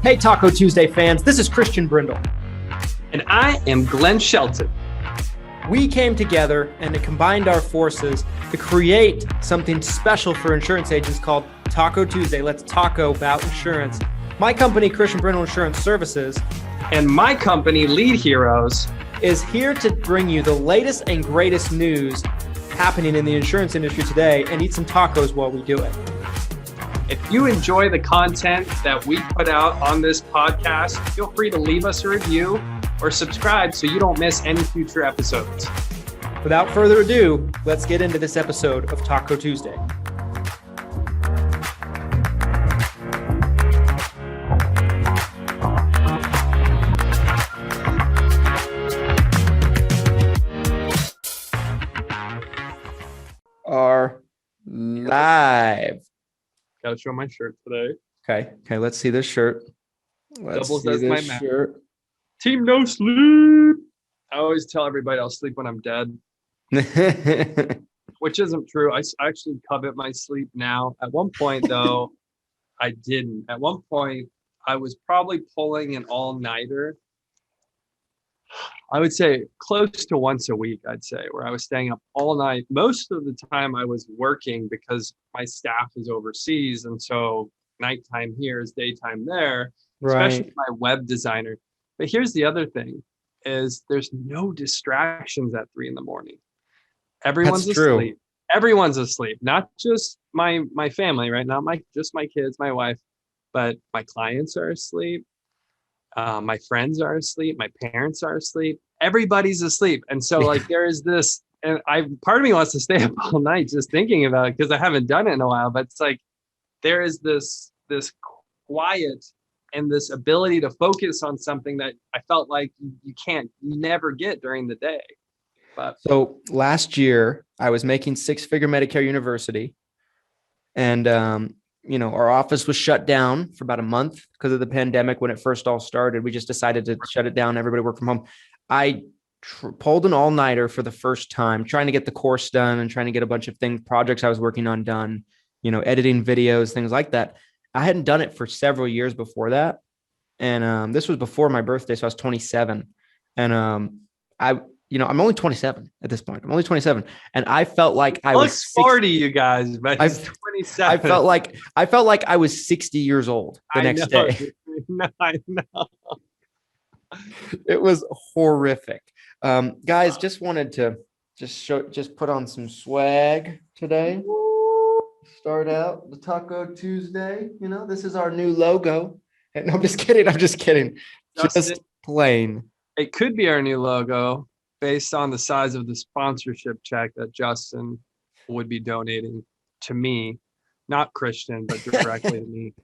Hey, Taco Tuesday fans, this is Christian Brindle. And I am Glenn Shelton. We came together and combined our forces to create something special for insurance agents called Taco Tuesday. Let's taco about insurance. My company, Christian Brindle Insurance Services, and my company, Lead Heroes, is here to bring you the latest and greatest news happening in the insurance industry today and eat some tacos while we do it. If you enjoy the content that we put out on this podcast, feel free to leave us a review or subscribe so you don't miss any future episodes. Without further ado, let's get into this episode of Taco Tuesday. Are live. Gotta show my shirt today. Okay. Let's see this shirt. Doubles as my map. Team no sleep. I always tell everybody I'll sleep when I'm dead, which isn't true. I actually covet my sleep now. At one point, though, I didn't. At one point, I was probably pulling an all-nighter. I would say close to once a week, I'd say, where I was staying up all night. Most of the time I was working because my staff is overseas. And so nighttime here is daytime there, especially my web designer. But here's the other thing is there's no distractions at 3 a.m. Everyone's asleep. Everyone's asleep, not just my family, right? Not just my kids, my wife, but my clients are asleep. My friends are asleep. My parents are asleep. Everybody's asleep. And so there is this, and part of me wants to stay up all night just thinking about it because I haven't done it in a while, but it's like, there is this quiet and this ability to focus on something that I felt like you never get during the day. But so last year I was making 6-figure Medicare University and, our office was shut down for about a month because of the pandemic. When it first all started, we just decided to shut it down. Everybody worked from home. I pulled an all-nighter for the first time, trying to get the course done and trying to get a bunch of projects I was working on done, editing videos, things like that. I hadn't done it for several years before that. And this was before my birthday. So I was 27 and I'm only 27 at this point. I'm only 27. And I felt like I was 40, you guys, but he's 27. I felt like I was 60 years old the next day. I know. It was horrific. Guys, just wanted to just put on some swag today. Start out the Taco Tuesday. This is our new logo. And I'm just kidding. Justin, just plain. It could be our new logo, based on the size of the sponsorship check that Justin would be donating to me, not Christian, but directly to me.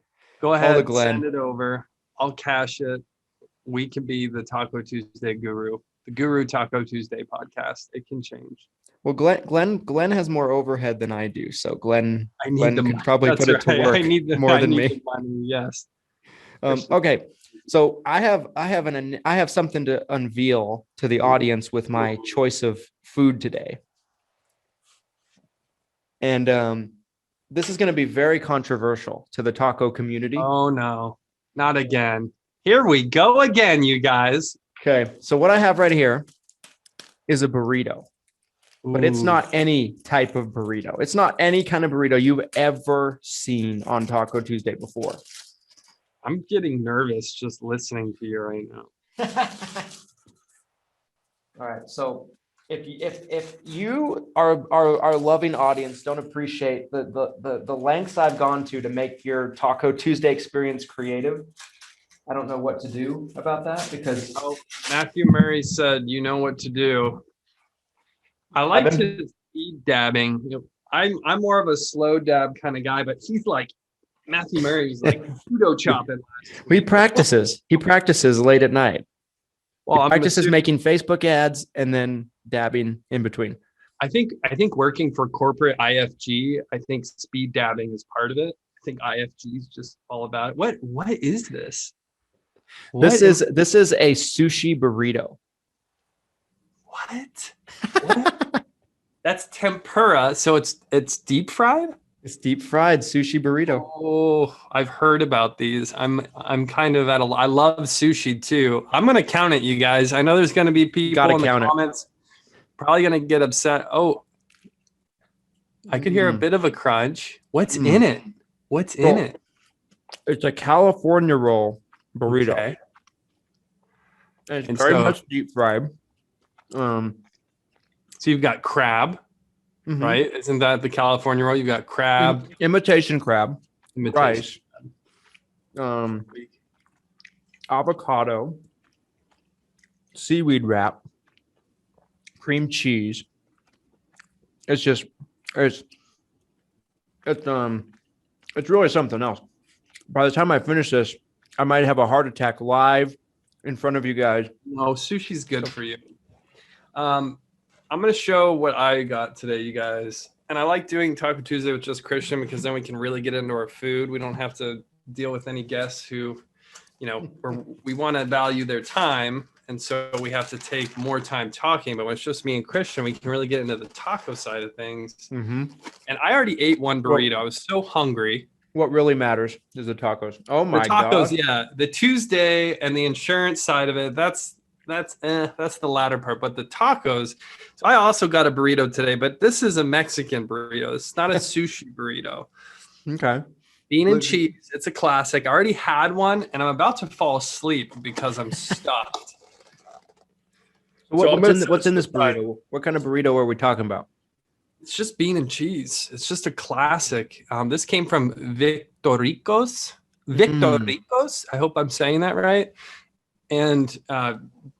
Go ahead, send it over. I'll cash it. We can be the Taco Tuesday guru, the Guru Taco Tuesday podcast. It can change. Well, Glenn has more overhead than I do, so Glenn could probably That's put it to work more than me. Money, yes. Okay. So I have something to unveil to the audience with my choice of food today. And this is going to be very controversial to the taco community. Oh, no, not again. Here we go again, you guys. Okay. So what I have right here is a burrito, but it's Ooh. not any type of burrito. It's not any kind of burrito you've ever seen on Taco Tuesday before. I'm getting nervous just listening to you right now. All right. So if you our loving audience don't appreciate the lengths I've gone to make your Taco Tuesday experience creative, I don't know what to do about that because Matthew Murray said, you know what to do. I like to speed dabbing. I'm more of a slow dab kind of guy, but he's like, Matthew Murray was like judo chopping. He practices late at night. Well, he practices making Facebook ads and then dabbing in between. I think working for corporate IFG, I think speed dabbing is part of it. I think IFG is just all about it. What is this? This is a sushi burrito. What? That's tempura. So it's deep fried? It's deep fried sushi burrito. Oh, I've heard about these. I'm kind of I love sushi too. I'm gonna count it, you guys. I know there's gonna be people in the comments probably gonna get upset. Oh, I could hear a bit of a crunch. What's in it? What's in it? It's a California roll burrito. Okay. And it's very much deep fried. So you've got crab, right? Isn't that the California roll? You've got crab, imitation crab, rice, avocado, seaweed wrap, cream cheese. It's really something else. By the time I finish this, I might have a heart attack live in front of you guys. No, sushi's good for you. I'm going to show what I got today, you guys. And I like doing Taco Tuesday with just Christian because then we can really get into our food. We don't have to deal with any guests who, we want to value their time. And so we have to take more time talking. But when it's just me and Christian, we can really get into the taco side of things. And I already ate one burrito. I was so hungry. What really matters is the tacos. Oh my God. The tacos, God. Yeah. The Tuesday and the insurance side of it, that's the latter part. But the tacos, so I also got a burrito today, but this is a Mexican burrito. It's not a sushi burrito. Okay. Bean and cheese. It's a classic. I already had one and I'm about to fall asleep because I'm stuffed. What's in this burrito? What kind of burrito are we talking about? It's just bean and cheese. It's just a classic. This came from Victoricos. I hope I'm saying that right. And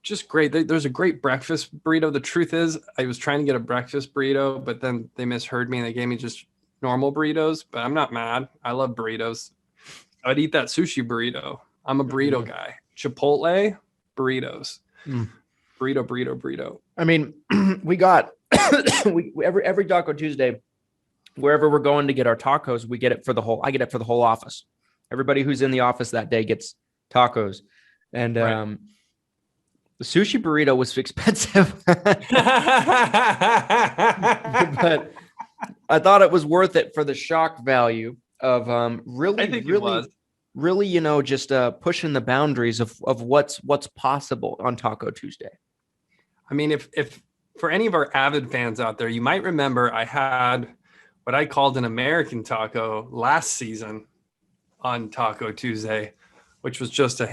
just great. There's a great breakfast burrito. The truth is, I was trying to get a breakfast burrito, but then they misheard me and they gave me just normal burritos. But I'm not mad. I love burritos. I'd eat that sushi burrito. I'm a burrito guy. Chipotle burritos. Burrito. I mean, we got every Taco Tuesday, wherever we're going to get our tacos, I get it for the whole office. Everybody who's in the office that day gets tacos. And the sushi burrito was expensive, but I thought it was worth it for the shock value of really, just pushing the boundaries of what's possible on Taco Tuesday. I mean, if for any of our avid fans out there, you might remember I had what I called an American taco last season on Taco Tuesday, which was just a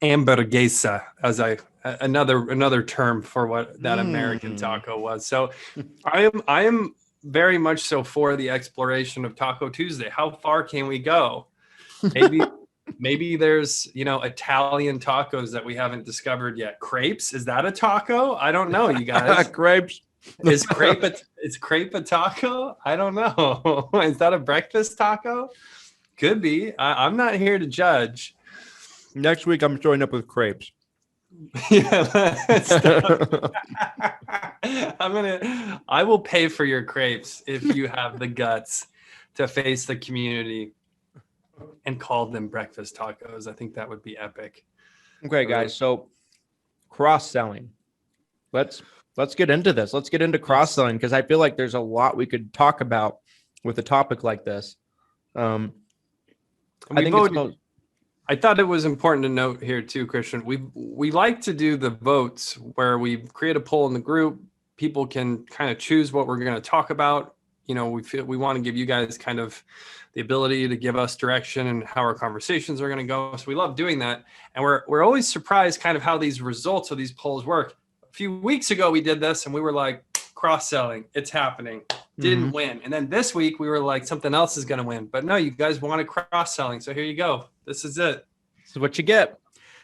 hamburguesa, as another term for what that American taco was. So I am very much so for the exploration of Taco Tuesday. How far can we go? Maybe there's, Italian tacos that we haven't discovered yet. Crepes, is that a taco? I don't know, you guys. Crepes. Is crepe a taco? I don't know. Is that a breakfast taco? Could be. I'm not here to judge. Next week, I'm showing up with crepes. I will pay for your crepes if you have the guts to face the community and call them breakfast tacos. I think that would be epic. Okay, guys. So cross-selling. Let's get into this. Let's get into cross-selling because I feel like there's a lot we could talk about with a topic like this. I thought it was important to note here too, Christian. We like to do the votes where we create a poll in the group. People can kind of choose what we're going to talk about. We want to give you guys kind of the ability to give us direction and how our conversations are going to go. So we love doing that. And we're always surprised kind of how these results of these polls work. A few weeks ago, we did this and we were like, cross-selling, it's happening. Didn't win. And then this week we were like, something else is going to win. But no, you guys wanted cross-selling. So here you go. This is it. This is what you get.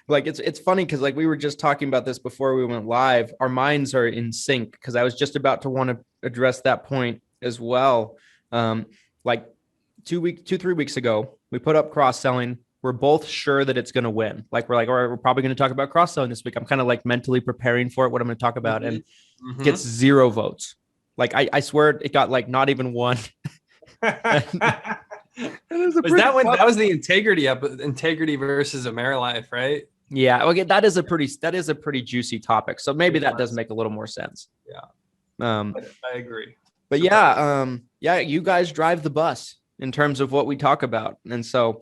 Like, it's funny because like we were just talking about this before we went live. Our minds are in sync because I was just about to want to address that point as well. Like 3 weeks ago, we put up cross-selling. We're both sure that it's going to win. Like all right, we're probably going to talk about cross-selling this week. I'm kind of like mentally preparing for it, what I'm going to talk about, and gets 0 votes. Like I swear it got like not even one. That was the integrity versus AmeriLife, right? Yeah. Okay. That is a pretty juicy topic. So maybe that does make a little more sense. Yeah. I agree. But yeah, you guys drive the bus in terms of what we talk about. And so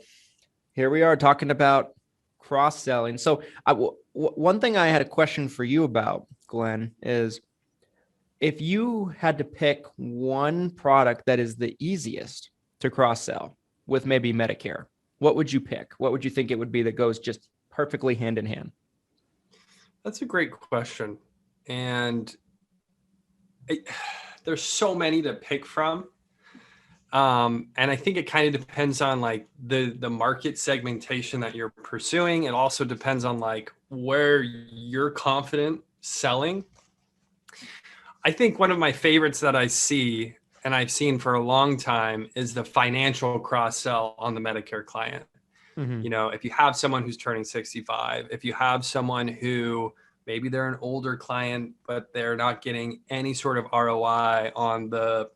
here we are talking about cross-selling. So one thing I had a question for you about, Glenn, is if you had to pick one product that is the easiest to cross-sell with maybe Medicare, what would you pick? What would you think it would be that goes just perfectly hand in hand? That's a great question. And there's so many to pick from. And I think it kind of depends on like the market segmentation that you're pursuing. It also depends on like where you're confident selling. I think one of my favorites that I see and I've seen for a long time is the financial cross sell on the Medicare client. Mm-hmm. You know, if you have someone who's turning 65, if you have someone who maybe they're an older client, but they're not getting any sort of ROI on the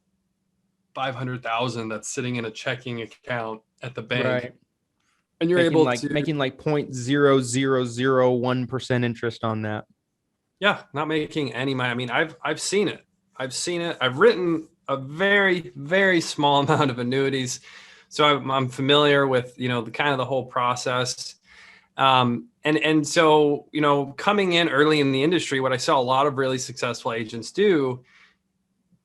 500,000 that's sitting in a checking account at the bank. Right. And you're making able like to making like 0.0001% interest on that. Yeah, not making any money. I mean, I've seen it. I've written a very, very small amount of annuities. So I'm familiar with, you know, the kind of the whole process. And so, you know, coming in early in the industry, what I saw a lot of really successful agents do,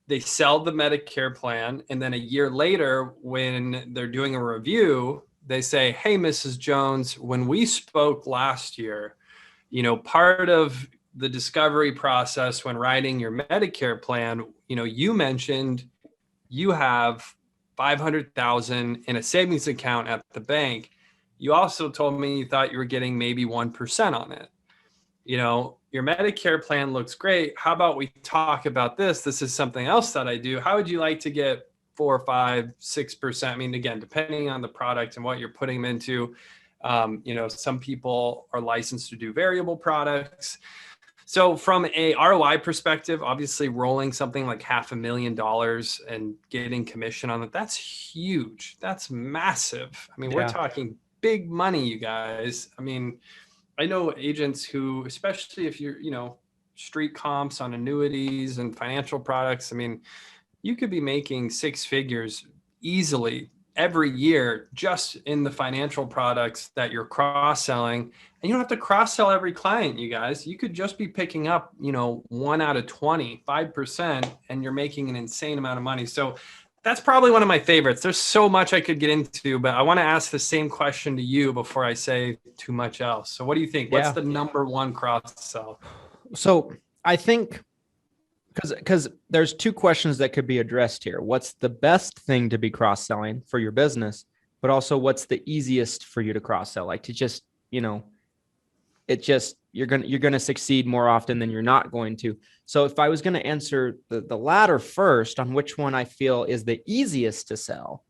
they sell the Medicare plan. And then a year later, when they're doing a review, they say, hey, Mrs. Jones, when we spoke last year, you know, part of the discovery process when writing your Medicare plan, you know, you mentioned you have 500,000 in a savings account at the bank. You also told me you thought you were getting maybe 1% on it. You know, your Medicare plan looks great. How about we talk about this? This is something else that I do. How would you like to get 4, 5, 6%? I mean, again, depending on the product and what you're putting them into, you know, some people are licensed to do variable products. So from a ROI perspective, obviously rolling something like $500,000 and getting commission on it, that's huge. That's massive. I mean, we're talking big money, you guys. I mean, I know agents who, especially if you're, you know, street comps on annuities and financial products, I mean, you could be making 6 figures easily every year just in the financial products that you're cross-selling. And you don't have to cross-sell every client, you guys. You could just be picking up, you know, 1 out of 20, 5%, and you're making an insane amount of money. So that's probably one of my favorites. There's so much I could get into, but I want to ask the same question to you before I say too much else. So what do you think? What's the number one cross-sell? So I think because there's 2 questions that could be addressed here. What's the best thing to be cross-selling for your business, but also what's the easiest for you to cross-sell? Like to just, you know, it just, you're going to succeed more often than you're not going to. So if I was going to answer the latter first on which one I feel is the easiest to sell,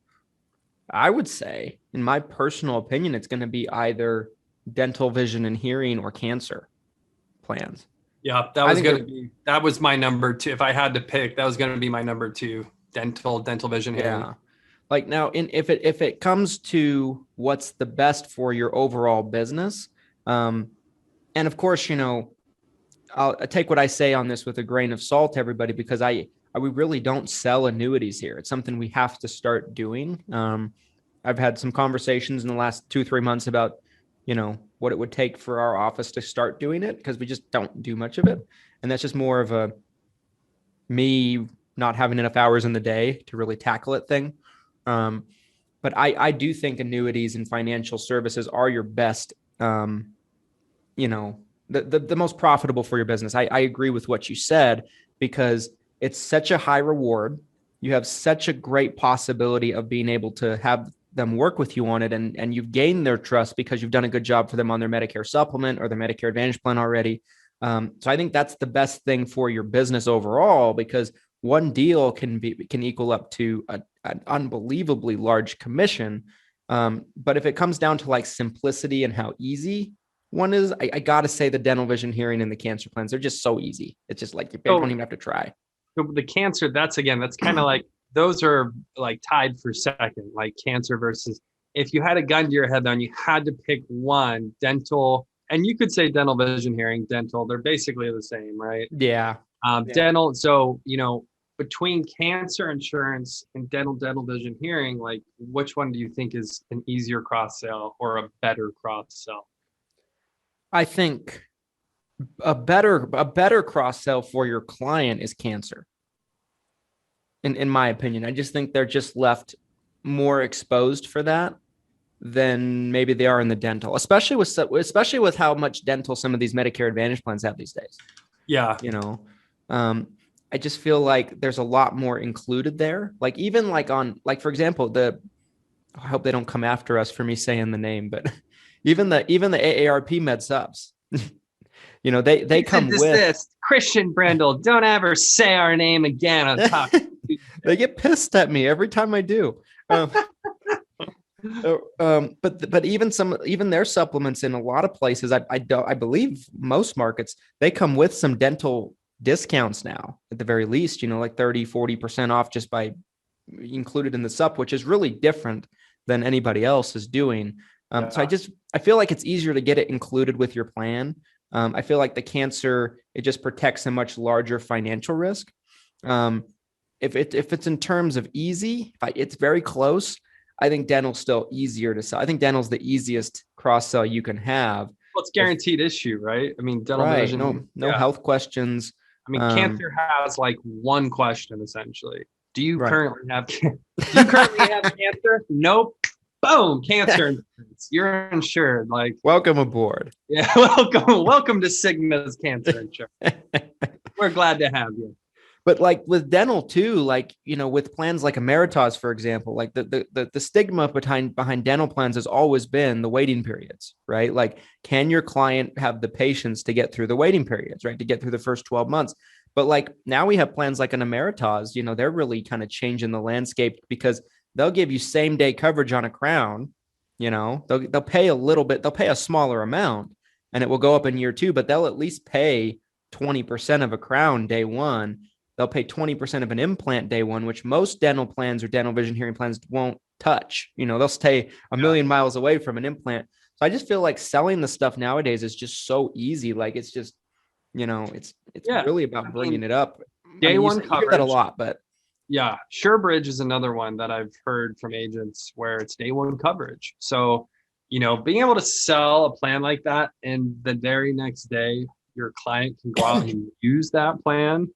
I would say, in my personal opinion, it's going to be either dental, vision, and hearing or cancer plans. Yeah, that was my number 2. If I had to pick, that was going to be my number 2, dental, vision, hearing. Yeah. Like now, if it comes to what's the best for your overall business, and of course, you know, I'll take what I say on this with a grain of salt, everybody, because we really don't sell annuities here. It's something we have to start doing. I've had some conversations in the last 2-3 months about, you know, what it would take for our office to start doing it, because we just don't do much of it. And that's just more of a me not having enough hours in the day to really tackle it thing. But I do think annuities and financial services are your best, you know, the most profitable for your business. I agree with what you said, because it's such a high reward. You have such a great possibility of being able to have them work with you on it. And you've gained their trust because you've done a good job for them on their Medicare supplement or their Medicare Advantage plan already. So I think that's the best thing for your business overall, because one deal can equal up to an unbelievably large commission. But if it comes down to like simplicity and how easy one is, I got to say the dental, vision, hearing, and the cancer plans, they're just so easy. It's just like you don't even have to try. The cancer, that's kind of like, those are like tied for second, like cancer versus, if you had a gun to your head, then you had to pick one, dental, and you could say dental, vision, hearing, dental, they're basically the same, right? Yeah. Dental. So, you know, between cancer insurance and dental vision hearing, like which one do you think is an easier cross sell or a better cross sell? I think a better cross sell for your client is cancer. In my opinion, I just think they're just left more exposed for that than maybe they are in the dental, especially with how much dental some of these Medicare Advantage plans have these days. Yeah. I just feel like there's a lot more included there. Like even like for example, I hope they don't come after us for me saying the name, but even the AARP med subs, they come with Christian Brindle. Don't ever say our name again on top. They get pissed at me every time I do. But even their supplements in a lot of places, I believe most markets, they come with some dental discounts now at the very least, like 30-40% off just by included in the sup, which is really different than anybody else is doing. So I feel like it's easier to get it included with your plan. I feel like the cancer, it just protects a much larger financial risk. If it's in terms of easy, it's very close. I think dental's still easier to sell. I think dental's the easiest cross sell you can have. Well, it's guaranteed issue, right? I mean, dental vision. No health questions. I mean, cancer has like one question essentially. Do you currently have cancer? Nope. Boom, cancer insurance. You're insured. Like, welcome aboard. Yeah, welcome to Cigna's cancer insurance. We're glad to have you. But like with dental too, like, with plans like Emeritus, for example, like the stigma behind dental plans has always been the waiting periods, right? Like, can your client have the patience to get through the waiting periods, right? To get through the first 12 months. But like now we have plans like an Emeritus, they're really kind of changing the landscape because they'll give you same day coverage on a crown, they'll pay a little bit, they'll pay a smaller amount and it will go up in year 2, but they'll at least pay 20% of a crown day 1. They'll pay 20% of an implant day 1, which most dental plans or dental vision hearing plans won't touch. They'll stay a million miles away from an implant. So I just feel like selling the stuff nowadays is just so easy. Like it's just, it's really about bringing it up. Day one coverage. You hear that a lot, but yeah, SureBridge is another one that I've heard from agents where it's day 1 coverage. So, being able to sell a plan like that and the very next day your client can go out and use that plan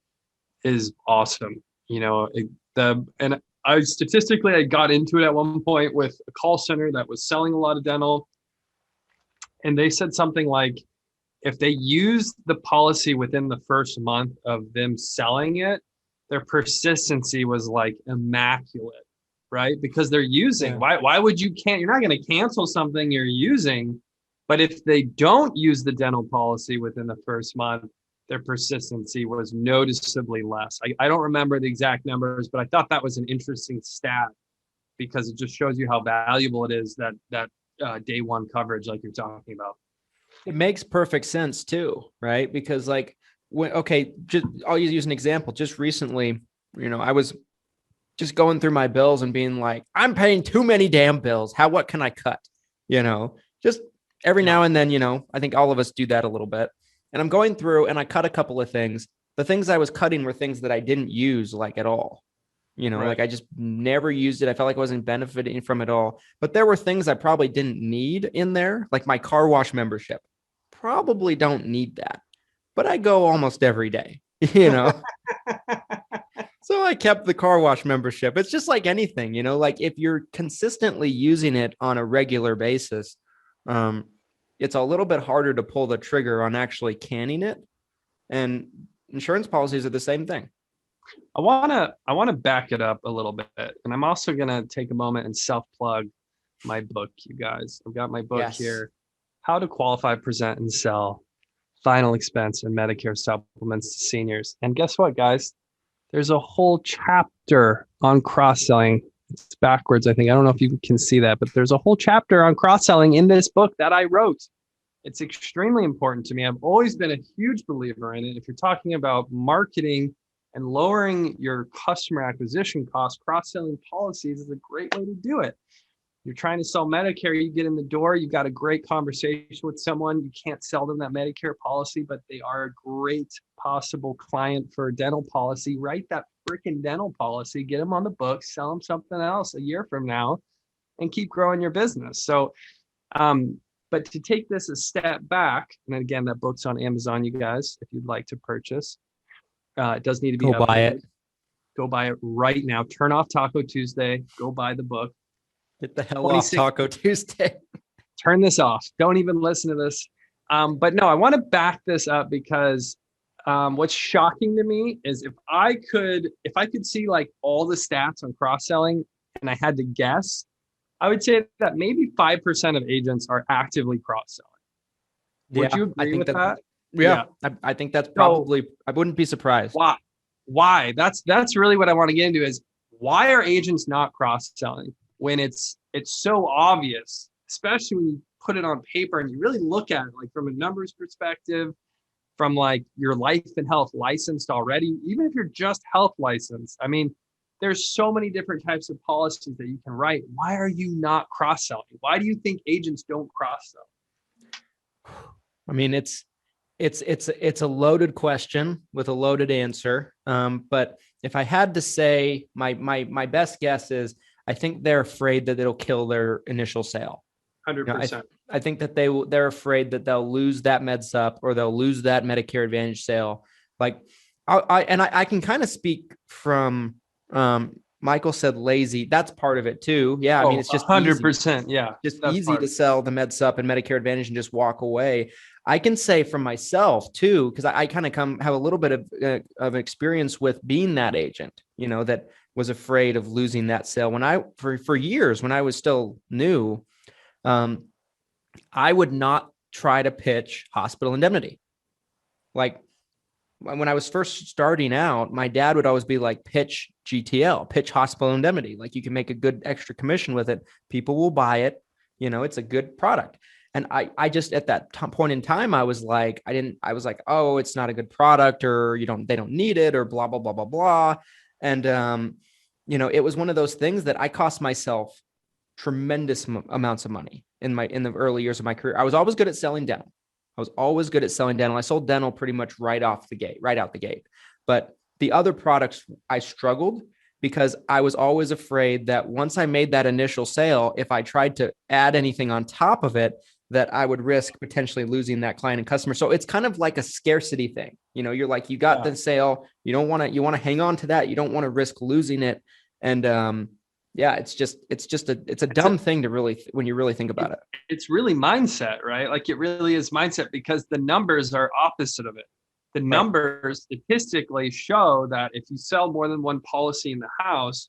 is awesome. And I statistically, I got into it at one point with a call center that was selling a lot of dental. And they said something like, if they used the policy within the first month of them selling it, their persistency was like immaculate, right? Because they're using, why would you're not going to cancel something you're using, but if they don't use the dental policy within the first month, their persistency was noticeably less. I don't remember the exact numbers, but I thought that was an interesting stat because it just shows you how valuable it is that day 1 coverage like you're talking about. It makes perfect sense too, right? Because like, I'll use an example. Just recently, I was just going through my bills and being like, I'm paying too many damn bills. What can I cut? Just every now and then, I think all of us do that a little bit. And I'm going through and I cut a couple of things. The things I was cutting were things that I didn't use like at all. Like I just never used it. I felt like I wasn't benefiting from it all. But there were things I probably didn't need in there, like my car wash membership. Probably don't need that. But I go almost every day, So I kept the car wash membership. It's just like anything, like if you're consistently using it on a regular basis, it's a little bit harder to pull the trigger on actually canning it. And insurance policies are the same thing. I want to back it up a little bit. And I'm also going to take a moment and self-plug my book, you guys. I've got my book here, How to Qualify, Present, and Sell Final Expense and Medicare Supplements to Seniors. And guess what, guys? There's a whole chapter on cross-selling. It's backwards, I think. I don't know if you can see that, but there's a whole chapter on cross-selling in this book that I wrote. It's extremely important to me. I've always been a huge believer in it. If you're talking about marketing and lowering your customer acquisition costs, cross-selling policies is a great way to do it. You're trying to sell Medicare, you get in the door, you've got a great conversation with someone. You can't sell them that Medicare policy, but they are a great possible client for a dental policy. Write that freaking dental policy, get them on the books, sell them something else a year from now, and keep growing your business. So, but to take this a step back, and again, that book's on Amazon, you guys, if you'd like to purchase. It does need to be Go buy updated. it. Go buy it right now. Turn off Taco Tuesday. Go buy the book. Get the hell off Taco Tuesday. Turn this off. Don't even listen to this. But no, I want to back this up because what's shocking to me is if I could see like all the stats on cross-selling and I had to guess, I would say that maybe 5% of agents are actively cross-selling. Would you agree with that? Yeah. I think that's probably, I wouldn't be surprised. Why? That's really what I want to get into is why are agents not cross-selling when it's so obvious, especially when you put it on paper and you really look at it like from a numbers perspective, from like your life and health licensed already, even if you're just health licensed. I mean, there's so many different types of policies that you can write. Why are you not cross-selling? Why do you think agents don't cross-sell? I mean, it's a loaded question with a loaded answer. But if I had to say my best guess is I think they're afraid that it'll kill their initial sale. 100%. I think that they're afraid that they'll lose that MedSup or they'll lose that Medicare Advantage sale. Like I can kind of speak from, Michael said lazy. That's part of it too. Yeah. I mean, it's just 100%. Yeah. Just easy to sell the MedSup and Medicare Advantage and just walk away. I can say for myself too, because I kind of have a little bit of experience with being that agent, that was afraid of losing that sale. For years, when I was still new, I would not try to pitch hospital indemnity. Like when I was first starting out, my dad would always be like, pitch GTL, pitch hospital indemnity. Like you can make a good extra commission with it. People will buy it. It's a good product. And I just, at that point in time, I was like, I was like, oh, it's not a good product, or they don't need it, or blah, blah, blah, blah, blah. And, it was one of those things that I cost myself tremendous amounts of money in the early years of my career. I was always good at selling dental. I sold dental pretty much right out the gate. But the other products I struggled because I was always afraid that once I made that initial sale, if I tried to add anything on top of it, that I would risk potentially losing that client and customer. So it's kind of like a scarcity thing. You're like, you got the sale. You want to hang on to that. You don't want to risk losing it. And, it's a dumb thing to really, when you really think about it. It's really mindset, right? Like it really is mindset because the numbers are opposite of it. The numbers statistically show that if you sell more than one policy in the house,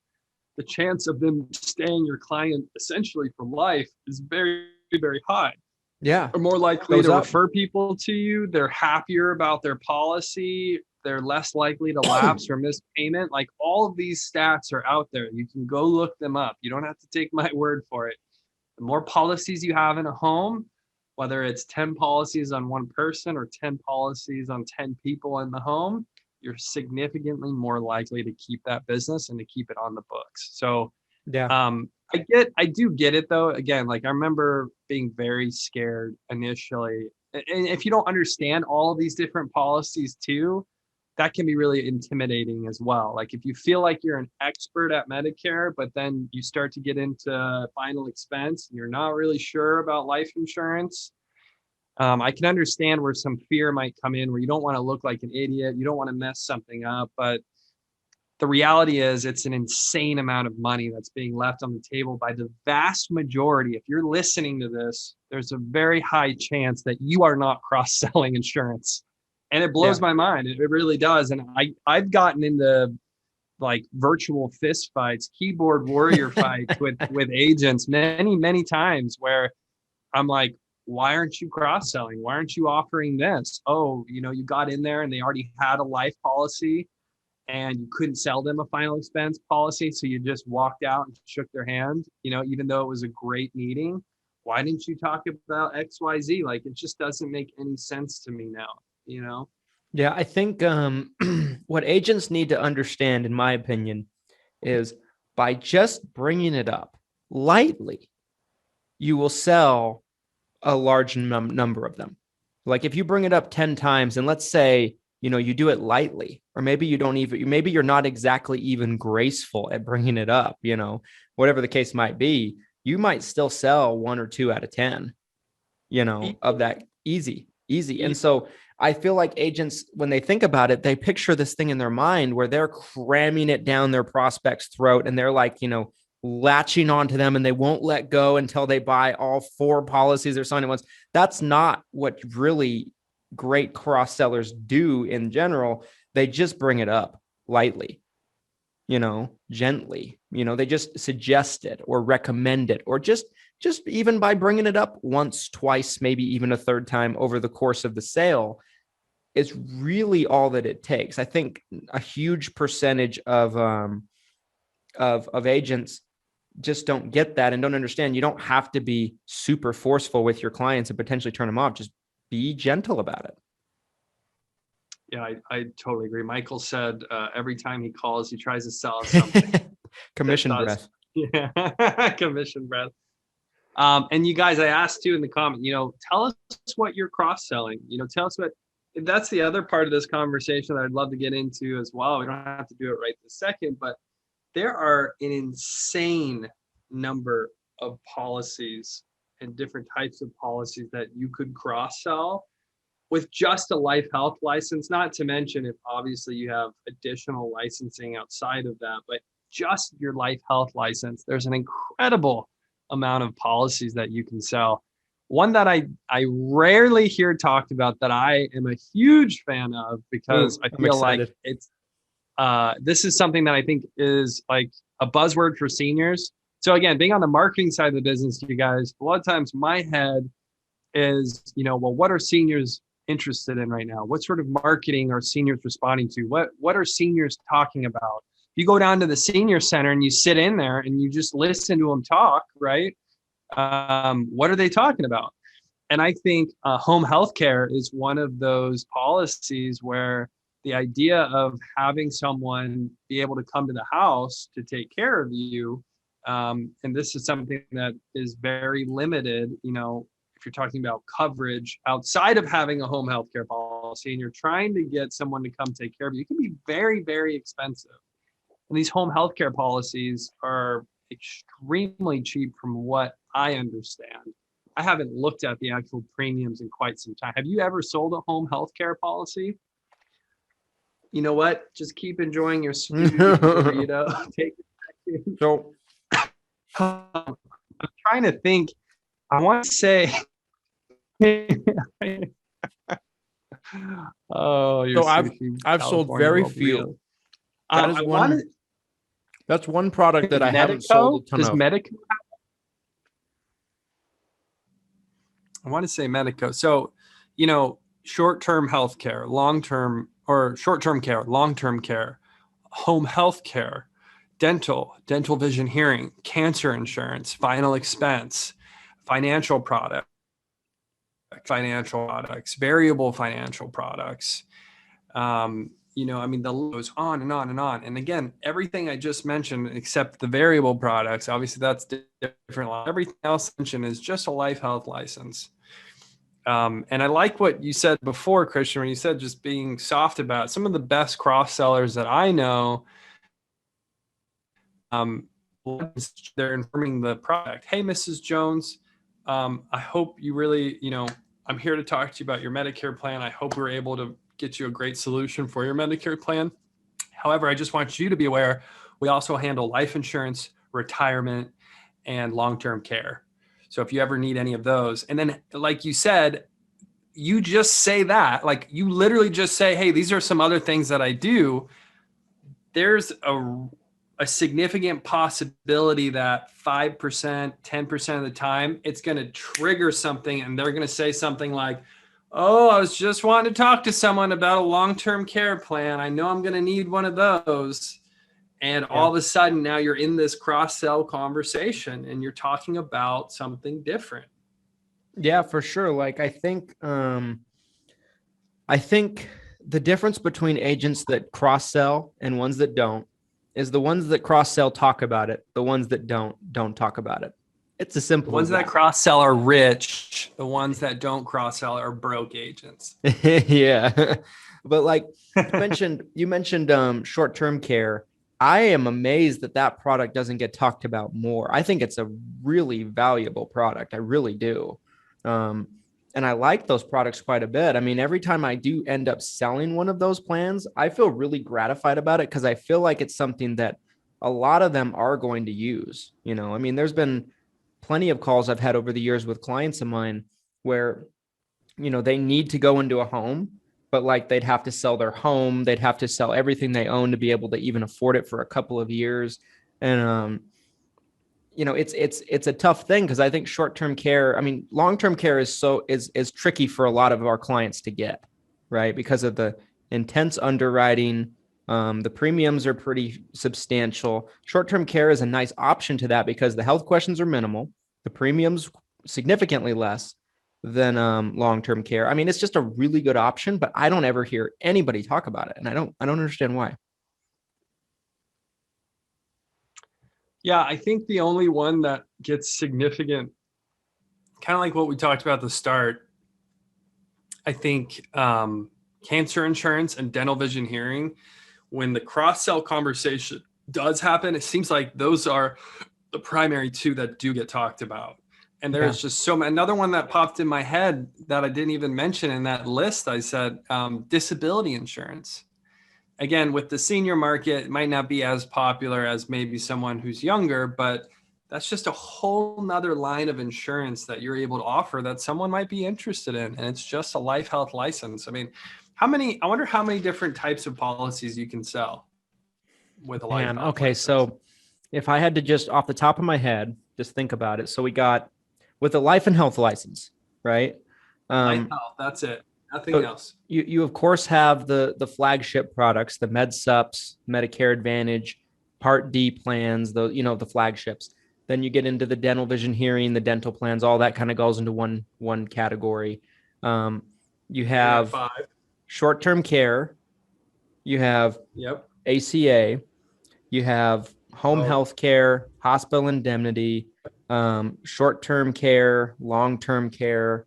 the chance of them staying your client essentially for life is very, very high. Yeah. They're more likely to refer people to you. They're happier about their policy. They're less likely to lapse or miss payment. Like all of these stats are out there. You can go look them up. You don't have to take my word for it. The more policies you have in a home, whether it's 10 policies on one person or 10 policies on 10 people in the home, you're significantly more likely to keep that business and to keep it on the books. So I do get it though. Again, like I remember being very scared initially. And if you don't understand all of these different policies too, that can be really intimidating as well. Like if you feel like you're an expert at Medicare, but then you start to get into final expense and you're not really sure about life insurance, I can understand where some fear might come in, where you don't want to look like an idiot. You don't want to mess something up. But the reality is it's an insane amount of money that's being left on the table by the vast majority. If you're listening to this, there's a very high chance that you are not cross-selling insurance. And it blows my mind. It really does. And I've gotten into like virtual fist fights, keyboard warrior fights with agents many, many times where I'm like, why aren't you cross-selling? Why aren't you offering this? Oh, you got in there and they already had a life policy and you couldn't sell them a final expense policy. So you just walked out and shook their hand, even though it was a great meeting. Why didn't you talk about XYZ? Like, it just doesn't make any sense to me now. Yeah, I think what agents need to understand, in my opinion, is by just bringing it up lightly, you will sell a large number of them. Like if you bring it up 10 times and let's say, you do it lightly, or maybe you don't even, maybe you're not exactly even graceful at bringing it up, whatever the case might be, you might still sell 1 or 2 out of 10, of that easy. And so I feel like agents, when they think about it, they picture this thing in their mind where they're cramming it down their prospect's throat and they're like, latching onto them and they won't let go until they buy all 4 policies they're signing at once. That's not what really great cross sellers do in general. They just bring it up lightly, gently, they just suggest it or recommend it, or just even by bringing it up once, twice, maybe even a third time over the course of the sale is really all that it takes. I think a huge percentage of agents just don't get that and don't understand. You don't have to be super forceful with your clients and potentially turn them off. Just be gentle about it. Yeah, I totally agree. Michael said every time he calls, he tries to sell us something. Commission breath. Yeah, commission breath. And you guys, I asked you in the comment, tell us what you're cross-selling. Tell us what, that's the other part of this conversation that I'd love to get into as well. We don't have to do it right this second, but there are an insane number of policies and different types of policies that you could cross-sell with just a life health license, not to mention if obviously you have additional licensing outside of that, but just your life health license, there's an incredible amount of policies that you can sell. One that I rarely hear talked about that I am a huge fan of because I feel like it's this is something that I think is like a buzzword for seniors. So again, being on the marketing side of the business, you guys, a lot of times my head is, well, what are seniors interested in right now? What sort of marketing are seniors responding to? What are seniors talking about? You go down to the senior center and you sit in there and you just listen to them talk, right? What are they talking about? And I think home healthcare is one of those policies where the idea of having someone be able to come to the house to take care of you, and this is something that is very limited, if you're talking about coverage outside of having a home healthcare policy and you're trying to get someone to come take care of you, it can be very, very expensive. And these home healthcare policies are extremely cheap from what I understand. I haven't looked at the actual premiums in quite some time. Have you ever sold a home healthcare policy? You know what? Just keep enjoying your burrito. Take it. So I'm trying to think. I want to say. I've sold very few. That's one product that I haven't sold a ton of. Medico? I want to say Medico. So, short-term healthcare, long-term or short-term care, long-term care, home health care, dental vision, hearing, cancer insurance, final expense, financial products, variable financial products. The list goes on and on and on. And again, everything I just mentioned, except the variable products, obviously that's different. Everything else mentioned is just a life health license. And I like what you said before, Christian, when you said just being soft about it. Some of the best cross sellers that I know, they're informing the product. Hey, Mrs. Jones, I hope you really, I'm here to talk to you about your Medicare plan. I hope we're able to get you a great solution for your Medicare plan. However, I just want you to be aware, we also handle life insurance, retirement, and long-term care. So if you ever need any of those, and then like you said, you just say that, like you literally just say, hey, these are some other things that I do. There's a significant possibility that 5%, 10% of the time, it's going to trigger something and they're going to say something like, oh, I was just wanting to talk to someone about a long-term care plan. I know I'm going to need one of those. And all of a sudden now you're in this cross-sell conversation and you're talking about something different. Yeah, for sure. Like I think the difference between agents that cross-sell and ones that don't is the ones that cross-sell talk about it. The ones that don't talk about it. It's as simple The ones as that cross-sell are rich. The ones that don't cross-sell are broke agents. Yeah. But like you mentioned short-term care. I am amazed that that product doesn't get talked about more. I think it's a really valuable product. I really do. Um, and I like those products quite a bit. I mean, every time I do end up selling one of those plans, I feel really gratified about it because I feel like it's something that a lot of them are going to use. I mean, there's been plenty of calls I've had over the years with clients of mine where they need to go into a home, but like they'd have to sell their home, they'd have to sell everything they own to be able to even afford it for a couple of years. And it's a tough thing because I think short-term care, I mean, long-term care is tricky for a lot of our clients to get, right? Because of the intense underwriting. The premiums are pretty substantial. Short-term care is a nice option to that because the health questions are minimal, the premiums significantly less than long-term care. I mean, it's just a really good option, but I don't ever hear anybody talk about it, and I don't understand why. Yeah, I think the only one that gets significant, kind of like what we talked about at the start, I think cancer insurance and dental vision hearing, when the cross-sell conversation does happen, it seems like those are the primary two that do get talked about. And there's just so many. Another one that popped in my head that I didn't even mention in that list, I said disability insurance. Again, with the senior market, it might not be as popular as maybe someone who's younger, but that's just a whole nother line of insurance that you're able to offer that someone might be interested in. And it's just a life health license. I mean, I wonder how many different types of policies you can sell with a life Man, health okay, license. so if I had to just off the top of my head, just think about it. So we got with a life and health license, right? Life health, that's it. Nothing else. You of course have the flagship products, the MedSups, Medicare Advantage, Part D plans, the flagships. Then you get into the dental vision hearing, the dental plans, all that kind of goes into one category. You have short-term care, you have ACA, you have home health care, hospital indemnity, short-term care, long-term care,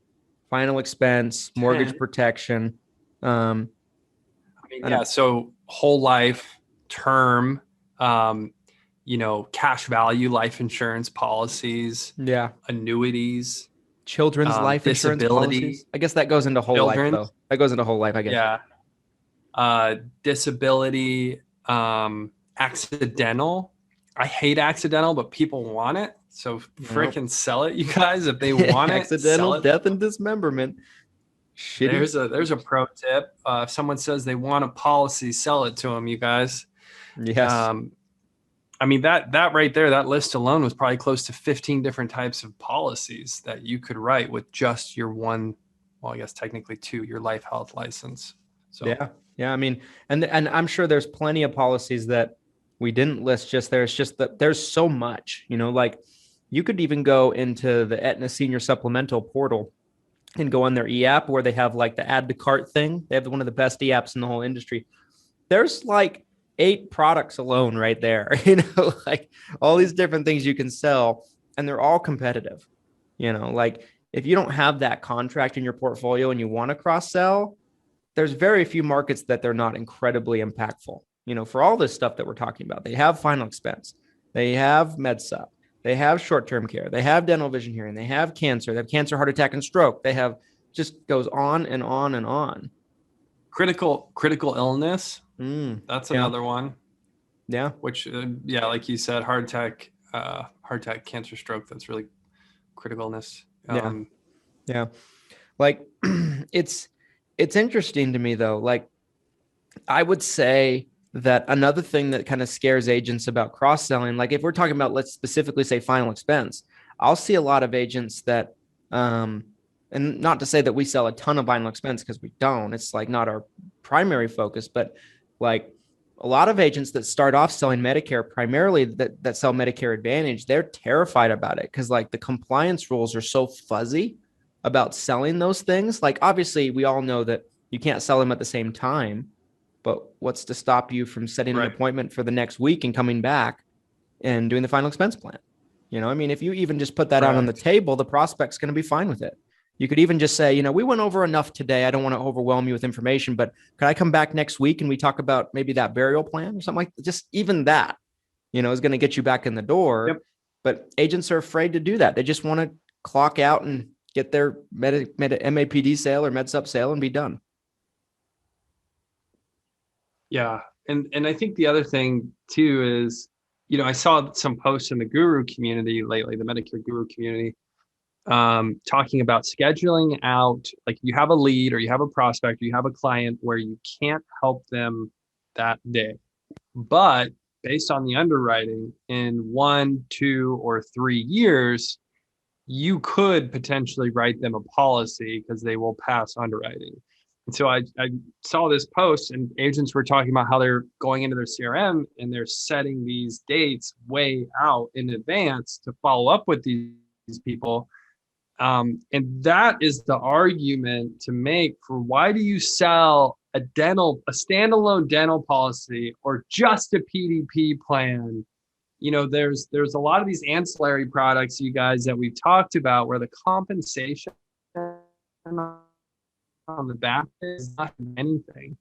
final expense, mortgage protection. So whole life, term, cash value life insurance policies, annuities, children's life insurance policies. I guess that goes into whole life though. That goes into whole life, I guess. Yeah. Disability, accidental. I hate accidental, but people want it. So freaking sell it, you guys. If they want it, accidental death and dismemberment. Shitty. There's a pro tip. If someone says they want a policy, sell it to them, you guys. Yes. I mean, that right there, that list alone was probably close to 15 different types of policies that you could write with just your one, well, I guess technically two, your life health license. So yeah. I mean, and I'm sure there's plenty of policies that we didn't list. There's so much, like you could even go into the Aetna Senior Supplemental portal and go on their e-app where they have like the add to cart thing. They have one of the best e-apps in the whole industry. There's like 8 products alone right there, like all these different things you can sell, and they're all competitive. Like if you don't have that contract in your portfolio and you want to cross sell, there's very few markets that they're not incredibly impactful. For all this stuff that we're talking about, they have final expense, they have MedSup, they have short-term care, they have dental vision hearing, they have cancer, they have cancer, heart attack, and stroke. They have just goes on and on and on. Critical illness. That's another one. Yeah. Which, like you said, heart attack, cancer, stroke. That's really critical illness. Yeah. Like it's interesting to me though. Like I would say that another thing that kind of scares agents about cross-selling, like if we're talking about, let's specifically say final expense, I'll see a lot of agents that, and not to say that we sell a ton of final expense because we don't, it's like not our primary focus, but like a lot of agents that start off selling Medicare, primarily that sell Medicare Advantage, they're terrified about it because like the compliance rules are so fuzzy about selling those things. Like obviously we all know that you can't sell them at the same time, but what's to stop you from setting an appointment for the next week and coming back and doing the final expense plan? You know, I mean, if you even just put that out on the table, the prospect's going to be fine with it. You could even just say, you know, we went over enough today. I don't want to overwhelm you with information, but could I come back next week and we talk about maybe that burial plan or something like that? Just even that, you know, is going to get you back in the door. Yep. But agents are afraid to do that. They just want to clock out and get their MAPD sale or MedSup sale and be done. Yeah. And I think the other thing too is, you know, I saw some posts in the guru community lately, the Medicare guru community, talking about scheduling out, like you have a lead or you have a prospect, or you have a client where you can't help them that day. But based on the underwriting, in 1, 2, or 3 years, you could potentially write them a policy because they will pass underwriting. And so I saw this post, and agents were talking about how they're going into their CRM and they're setting these dates way out in advance to follow up with these people. And that is the argument to make for why do you sell a standalone dental policy or just a PDP plan? You know, there's a lot of these ancillary products, you guys, that we've talked about where the compensation on the back is not anything.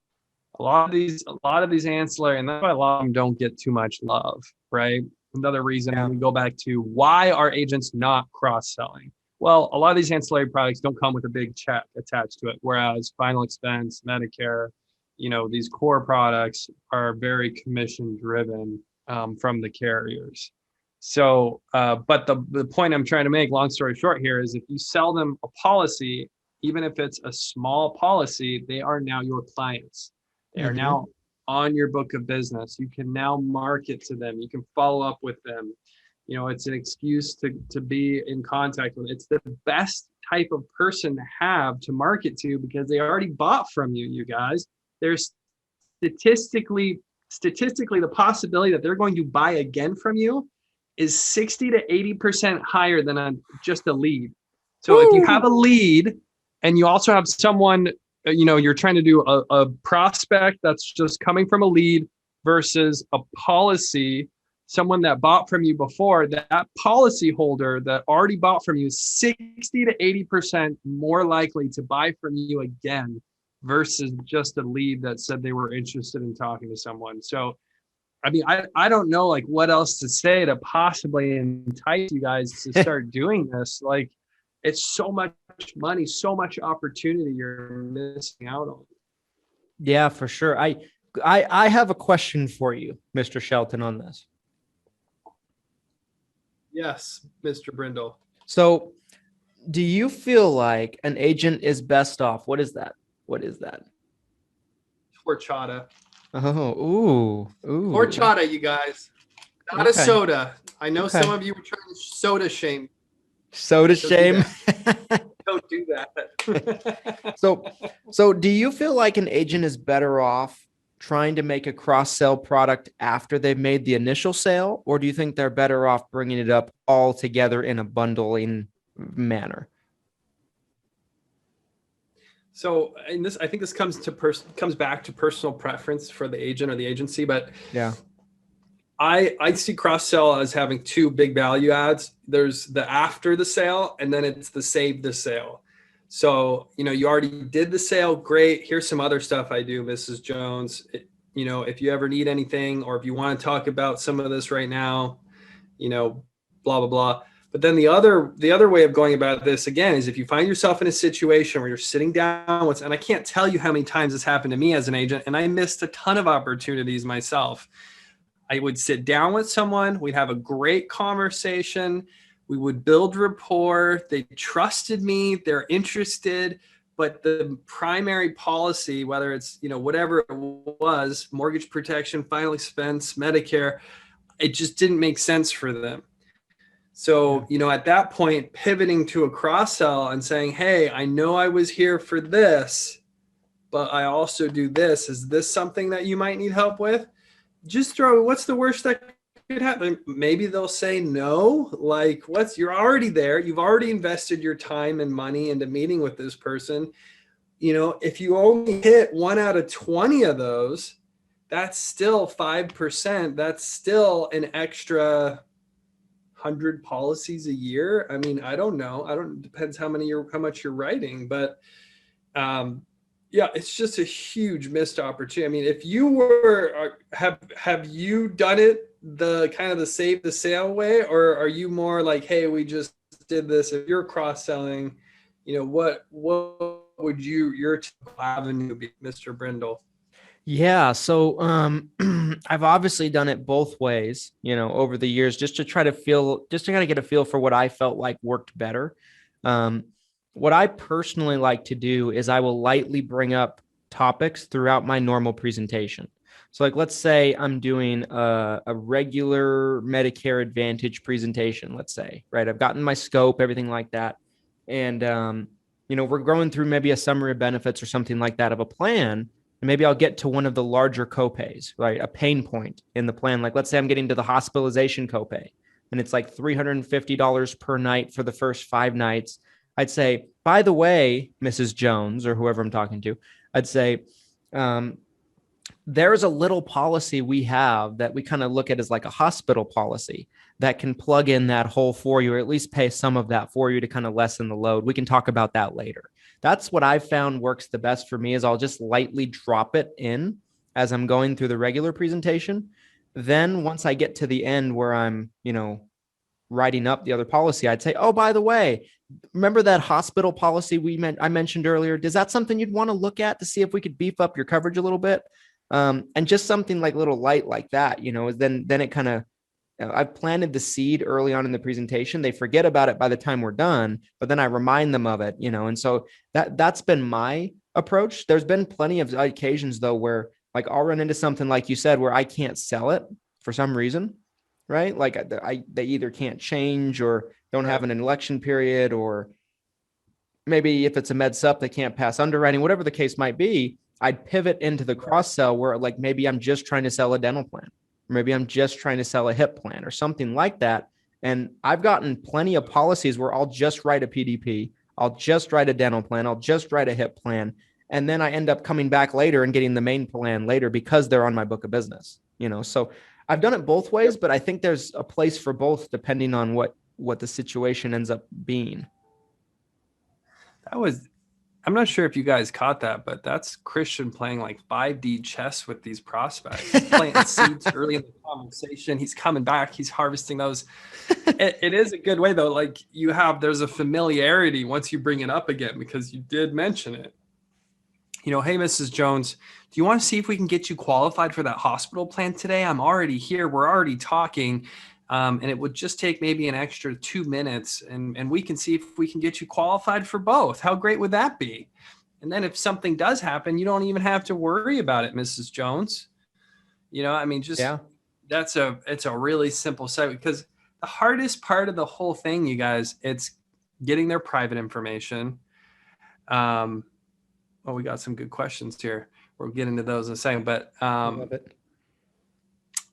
A lot of these ancillary, and that's why a lot of them don't get too much love, right? Another reason we go back to why are agents not cross-selling? Well, a lot of these ancillary products don't come with a big check attached to it, whereas final expense, Medicare, you know, these core products are very commission driven from the carriers. So, but the point I'm trying to make, long story short here, is if you sell them a policy, even if it's a small policy, they are now your clients. They are now on your book of business. You can now market to them. You can follow up with them. You know, it's an excuse to be in contact with. It's the best type of person to have to market to because they already bought from you, you guys. There's statistically the possibility that they're going to buy again from you is 60 to 80% higher than just a lead. So if you have a lead and you also have someone, you know, you're trying to do a prospect that's just coming from a lead versus a policy, someone that bought from you before, that policy holder that already bought from you is 60 to 80% more likely to buy from you again versus just a lead that said they were interested in talking to someone. So, I mean, I don't know like what else to say to possibly entice you guys to start doing this. Like, it's so much money, so much opportunity you're missing out on. Yeah, for sure. I have a question for you, Mr. Shelton, on this. Yes, Mr. Brindle. So do you feel like an agent is best off? What is that? Horchata. Oh, ooh. Horchata, you guys. Not a soda. I know some of you were trying to soda shame. Soda shame. Don't do that. So do you feel like an agent is better off trying to make a cross-sell product after they've made the initial sale, or do you think they're better off bringing it up all together in a bundling manner? So, and I think this comes back to personal preference for the agent or the agency, but yeah, I see cross-sell as having two big value adds. There's the after the sale, and then it's the save the sale. So, you know, you already did the sale. Great. Here's some other stuff I do, Mrs. Jones. You know, if you ever need anything, or if you want to talk about some of this right now, you know, blah, blah, blah. But then the other way of going about this, again, is if you find yourself in a situation where you're sitting down with, and I can't tell you how many times this happened to me as an agent, and I missed a ton of opportunities myself. I would sit down with someone, we'd have a great conversation, we would build rapport, they trusted me, they're interested, but the primary policy, whether it's, you know, whatever it was, mortgage protection, final expense, Medicare, it just didn't make sense for them. So, you know, at that point, pivoting to a cross-sell and saying, hey, I know I was here for this, but I also do this. Is this something that you might need help with? Just what's the worst that could happen? Maybe they'll say no. Like, you're already there. You've already invested your time and money into meeting with this person. You know, if you only hit 1 out of 20 of those, that's still 5%. That's still an extra 100 policies a year. I mean, I don't know. Depends how much you're writing, but yeah, it's just a huge missed opportunity. I mean, if you were, have you done it the kind of the save the sale way, or are you more like, hey, we just did this? If you're cross-selling, what would your avenue be, Mr. Brindle? Yeah. So I've obviously done it both ways, over the years, just to kind of get a feel for what I felt like worked better. What I personally like to do is I will lightly bring up topics throughout my normal presentation. So like, let's say I'm doing a regular Medicare Advantage presentation, let's say, right? I've gotten my scope, everything like that. And, we're going through maybe a summary of benefits or something like that of a plan. And maybe I'll get to one of the larger copays, right? A pain point in the plan. Like, let's say I'm getting to the hospitalization copay and it's like $350 per night for the first 5 nights. I'd say, by the way, Mrs. Jones, or whoever I'm talking to, I'd say, there's a little policy we have that we kind of look at as like a hospital policy that can plug in that hole for you, or at least pay some of that for you to kind of lessen the load. We can talk about that later. That's what I've found works the best for me, is I'll just lightly drop it in as I'm going through the regular presentation. Then once I get to the end where I'm, writing up the other policy, I'd say, oh, by the way, remember that hospital policy I mentioned earlier? Is that something you'd want to look at to see if we could beef up your coverage a little bit? And just something like little light like that, then it kind of, I've planted the seed early on in the presentation. They forget about it by the time we're done, but then I remind them of it, and so that's been my approach. There's been plenty of occasions though, where like I'll run into something like you said, where I can't sell it for some reason, right? Like they either can't change or don't have an election period, or maybe if it's a med sup, they can't pass underwriting, whatever the case might be. I'd pivot into the cross sell where like maybe I'm just trying to sell a dental plan, or maybe I'm just trying to sell a hip plan or something like that. And I've gotten plenty of policies where I'll just write a PDP, I'll just write a dental plan, I'll just write a hip plan. And then I end up coming back later and getting the main plan later because they're on my book of business, So I've done it both ways, but I think there's a place for both depending on what the situation ends up being. I'm not sure if you guys caught that, but that's Christian playing like 5D chess with these prospects. He's planting seeds early in the conversation. He's coming back. He's harvesting those. It is a good way though. Like there's a familiarity once you bring it up again, because you did mention it. Hey, Mrs. Jones, do you want to see if we can get you qualified for that hospital plan today? I'm already here. We're already talking. And it would just take maybe an extra 2 minutes and we can see if we can get you qualified for both. How great would that be? And then if something does happen, you don't even have to worry about it, Mrs. Jones. It's a really simple site, because the hardest part of the whole thing, you guys, it's getting their private information. We got some good questions here. We'll get into those in a second, but, I love it.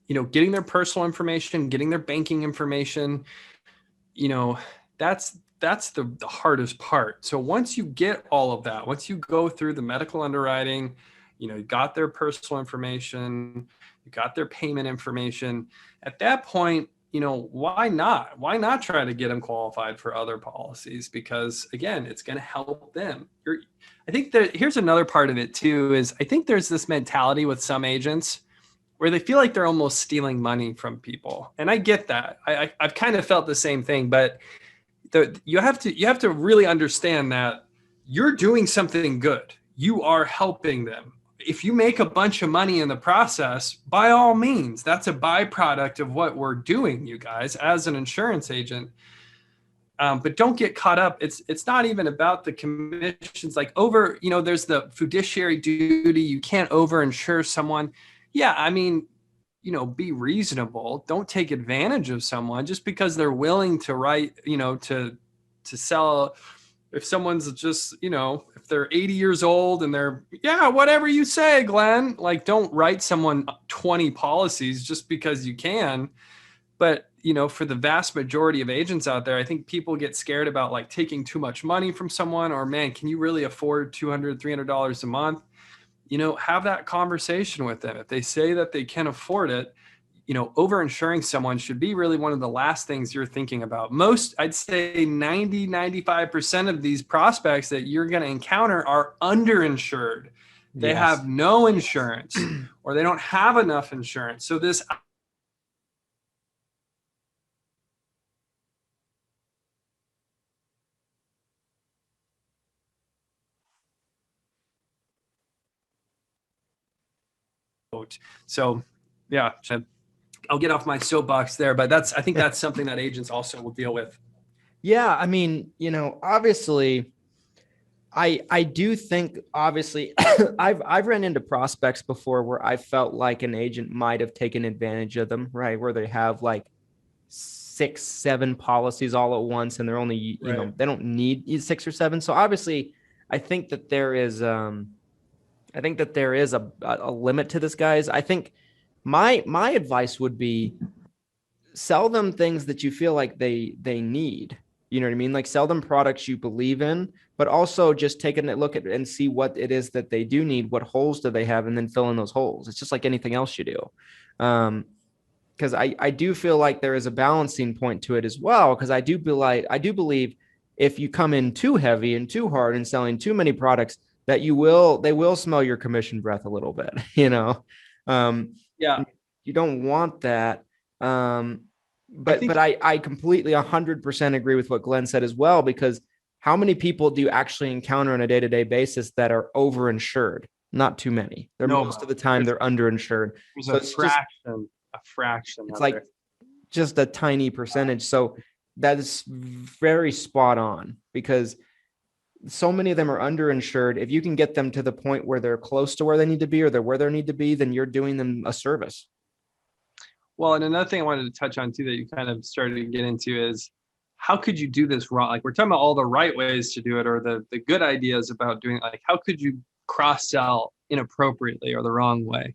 Getting their personal information, getting their banking information, that's the hardest part. So once you get all of that, once you go through the medical underwriting, you got their personal information, you got their payment information, at that point, why not? Why not try to get them qualified for other policies? Because again, it's going to help them. I think here's another part of it too, is I think there's this mentality with some agents where they feel like they're almost stealing money from people. And I get that. I've kind of felt the same thing, but you have to really understand that you're doing something good. You are helping them. If you make a bunch of money in the process, by all means, that's a byproduct of what we're doing, you guys, as an insurance agent. But don't get caught up. It's not even about the commissions. Like there's the fiduciary duty. You can't overinsure someone. Yeah, I mean, be reasonable. Don't take advantage of someone just because they're willing to write, to sell. If someone's just, if they're 80 years old and they're, yeah, whatever you say, Glenn, like don't write someone 20 policies just because you can. But, for the vast majority of agents out there, I think people get scared about like taking too much money from someone, or man, can you really afford $200, $300 a month? Have that conversation with them. If they say that they can afford it, over-insuring someone should be really one of the last things you're thinking about. I'd say 90-95% of these prospects that you're going to encounter are underinsured. They have no insurance or they don't have enough insurance. So this So yeah, I'll get off my soapbox there, but I think that's something that agents also will deal with. Yeah. I mean, obviously I do think obviously I've ran into prospects before where I felt like an agent might have taken advantage of them, right? Where they have like 6, 7 policies all at once and they're only, they don't need 6 or 7. So obviously I think that there is a limit to this, guys. I think my advice would be sell them things that you feel like they need. You know what I mean? Like sell them products you believe in, but also just take a look at and see what it is that they do need, what holes do they have, and then fill in those holes. It's just like anything else you do. Because I do feel like there is a balancing point to it as well. Because I do believe if you come in too heavy and too hard and selling too many products, that they will smell your commission breath a little bit, you don't want that. But I completely 100% agree with what Glenn said as well, because how many people do you actually encounter on a day-to-day basis that are overinsured? Not too many. Most of the time they're underinsured. So it's a fraction. It's like just a tiny percentage. So that is very spot on, because so many of them are underinsured. If you can get them to the point where they're close to where they need to be, or they're where they need to be, then you're doing them a service. Well, and another thing I wanted to touch on too, that you kind of started to get into, is how could you do this wrong? Like, we're talking about all the right ways to do it, or the good ideas about doing it. Like, how could you cross-sell inappropriately or the wrong way?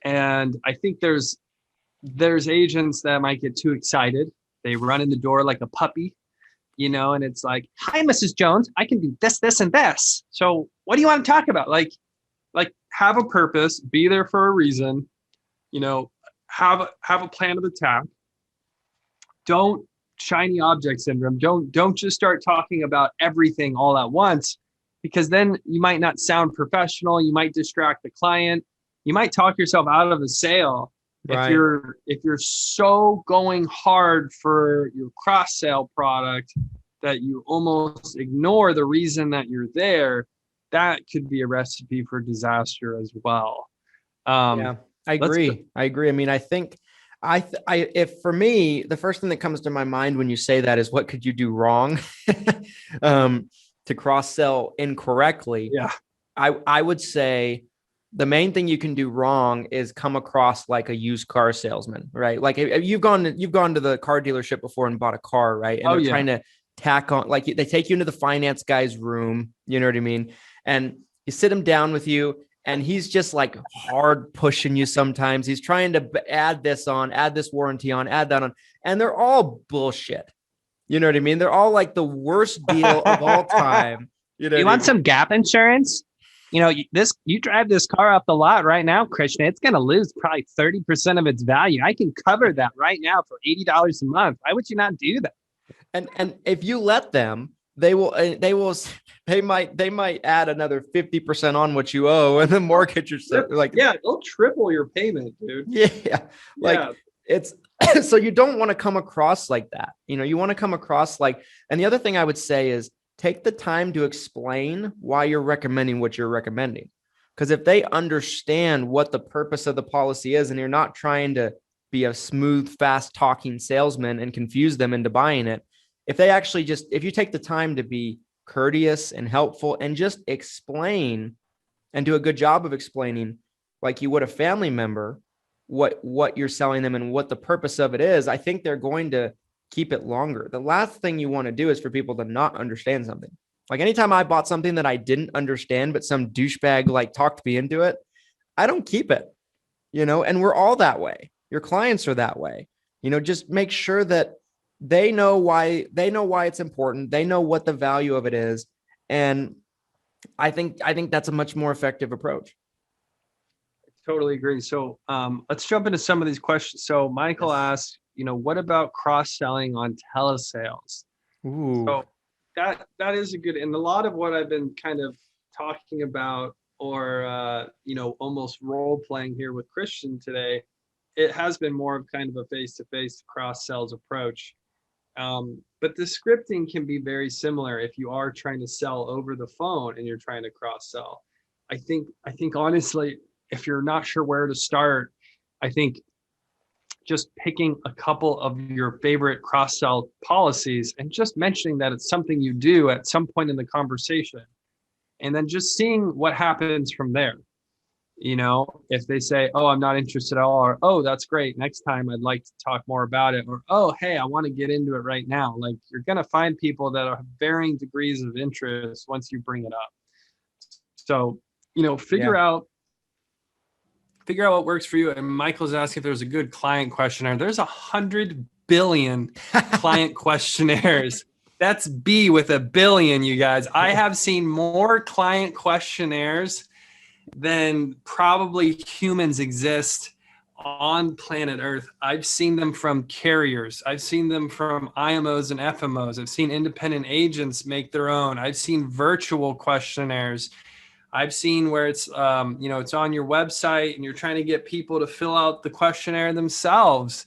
And I think there's agents that might get too excited. They run in the door like a puppy, and it's like, "Hi, Mrs. Jones, I can do this, this, and this. So what do you want to talk about?" Like have a purpose, be there for a reason, have a plan of attack. Don't shiny object syndrome. Don't just start talking about everything all at once, because then you might not sound professional. You might distract the client. You might talk yourself out of a sale. Right. If you're so going hard for your cross-sale product that you almost ignore the reason that you're there, that could be a recipe for disaster as well. I agree. I mean, I think if for me, the first thing that comes to my mind when you say that is, what could you do wrong to cross-sell incorrectly? Yeah. I would say the main thing you can do wrong is come across like a used car salesman, right? Like you've gone to the car dealership before and bought a car, right? And they're trying to tack on, like they take you into the finance guy's room, you know what I mean? And you sit him down with you, and he's just like hard pushing you sometimes. He's trying to add this on, add this warranty on, add that on, and they're all bullshit. You know what I mean? They're all like the worst deal of all time. You want some gap insurance? You drive this car off the lot right now, Christian, it's going to lose probably 30% of its value. I can cover that right now for $80 a month. Why would you not do that? And if you let them, they might add another 50% on what you owe, and the mortgage is like, they'll triple your payment, dude. It's so you don't want to come across like that. You want to come across like, and the other thing I would say is, take the time to explain why you're recommending what you're recommending. Because if they understand what the purpose of the policy is, and you're not trying to be a smooth, fast talking salesman and confuse them into buying it, if you take the time to be courteous and helpful and just explain and do a good job of explaining, like you would a family member, what you're selling them and what the purpose of it is, I think they're going to keep it longer. The last thing you want to do is for people to not understand something. Like anytime I bought something that I didn't understand, but some douchebag like talked me into it, I don't keep it, and we're all that way. Your clients are that way. Just make sure that they know why it's important. They know what the value of it is. And I think that's a much more effective approach. I Totally agree. So let's jump into some of these questions. So Michael asked, what about cross-selling on telesales? Ooh. So that is a good, and a lot of what I've been kind of talking about, or almost role playing here with Christian today, it has been more of kind of a face-to-face cross-sales approach. But the scripting can be very similar if you are trying to sell over the phone and you're trying to cross-sell. I think honestly, if you're not sure where to start, I think just picking a couple of your favorite cross-sell policies and just mentioning that it's something you do at some point in the conversation, and then just seeing what happens from there. If they say, oh, I'm not interested at all, or, oh, that's great, next time I'd like to talk more about it, or, oh, hey, I want to get into it right now. Like, you're going to find people that have varying degrees of interest once you bring it up. So, figure out what works for you. And Michael's asking if there's a good client questionnaire. There's 100 billion client questionnaires. That's B with a billion, you guys. I have seen more client questionnaires than probably humans exist on planet Earth. I've seen them from carriers. I've seen them from IMOs and FMOs. I've seen independent agents make their own. I've seen virtual questionnaires. I've seen where it's, it's on your website and you're trying to get people to fill out the questionnaire themselves.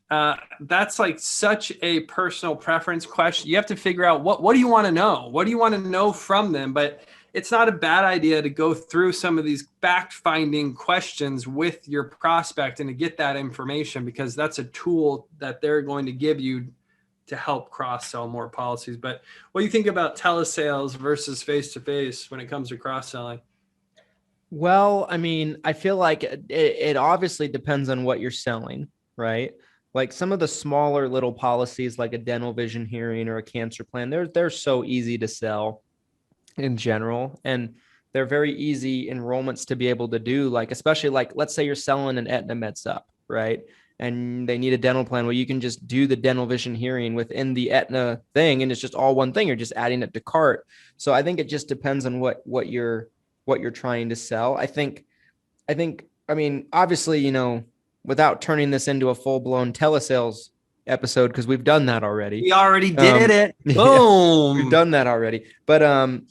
That's like such a personal preference question. You have to figure out what do you want to know? What do you want to know from them? But it's not a bad idea to go through some of these fact-finding questions with your prospect and to get that information, because that's a tool that they're going to give you to help cross-sell more policies. But what do you think about telesales versus face-to-face when it comes to cross-selling? Well, I mean, I feel like it obviously depends on what you're selling, right? Like some of the smaller little policies, like a dental vision hearing or a cancer plan, they're so easy to sell in general, and they're very easy enrollments to be able to do. Like, especially like, let's say you're selling an Aetna Med Sup, right? And they need a dental plan. Well, you can just do the dental vision hearing within the Aetna thing, and it's just all one thing. You're just adding it to cart. So I think it just depends on what you're trying to sell. I mean, obviously, without turning this into a full-blown telesales episode, because we've done that already. We already did it. Boom. Yeah, we've done that already. But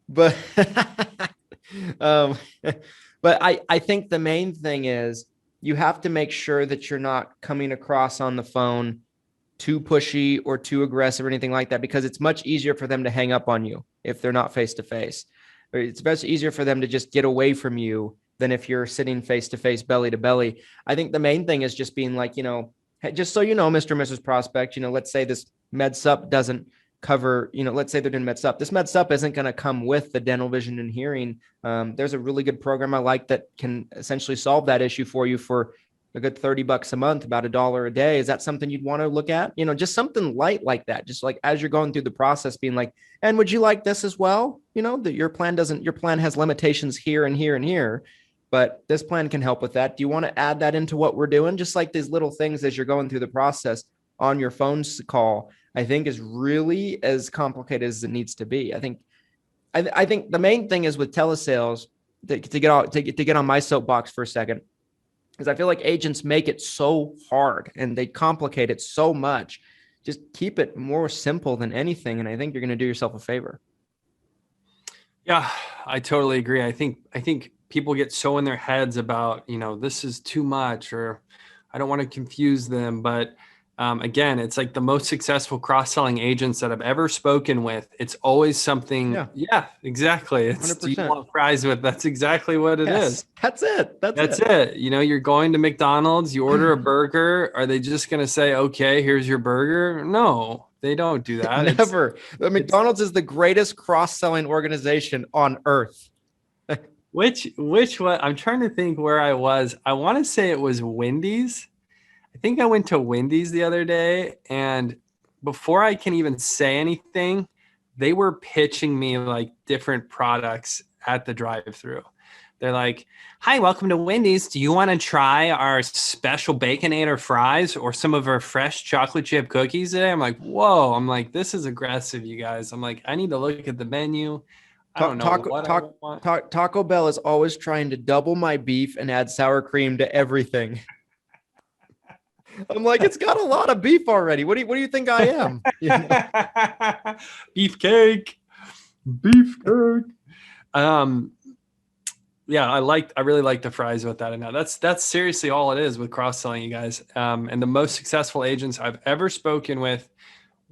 but but I think the main thing is you have to make sure that you're not coming across on the phone too pushy or too aggressive or anything like that, because it's much easier for them to hang up on you if they're not face to face. It's much easier for them to just get away from you than if you're sitting face to face, belly to belly. I think the main thing is just being like, hey, just so you know, Mr. and Mrs. Prospect, let's say this Med Sup doesn't cover, let's say they're doing Med Sup. This Med Sup isn't going to come with the dental vision and hearing. There's a really good program I like that can essentially solve that issue for you for a good $30 a month, about $1 a day. Is that something you'd want to look at? Just something light like that. Just like as you're going through the process, being like, and would you like this as well? That your plan has limitations here and here and here, but this plan can help with that. Do you want to add that into what we're doing? Just like these little things as you're going through the process on your phone call, I think is really as complicated as it needs to be. I think the main thing is with telesales, to get on my soapbox for a second, because I feel like agents make it so hard and they complicate it so much. Just keep it more simple than anything, and I think you're going to do yourself a favor. Yeah, I totally agree. I think people get so in their heads about, this is too much, or I don't want to confuse them. But again, it's like the most successful cross-selling agents that I've ever spoken with. It's always something. Yeah, exactly. It's 100%. Do you want fries with? That's exactly what it is. That's it. That's it. You're going to McDonald's, you order a burger. Are they just going to say, okay, here's your burger? No, they don't do that. Never. McDonald's is the greatest cross-selling organization on earth. Which one? I'm trying to think where I was. I want to say it was Wendy's. I think I went to Wendy's the other day, and before I can even say anything, they were pitching me like different products at the drive-thru. They're like, hi, welcome to Wendy's. Do you want to try our special Baconator fries or some of our fresh chocolate chip cookies today? I'm like, whoa. I'm like, this is aggressive, you guys. I'm like, I need to look at the menu. I don't know what I want. Taco Bell is always trying to double my beef and add sour cream to everything. I'm like, it's got a lot of beef already. What do you think I am? You know? Beefcake. Yeah, I really like the fries with that. And now that's seriously all it is with cross-selling, you guys. And the most successful agents I've ever spoken with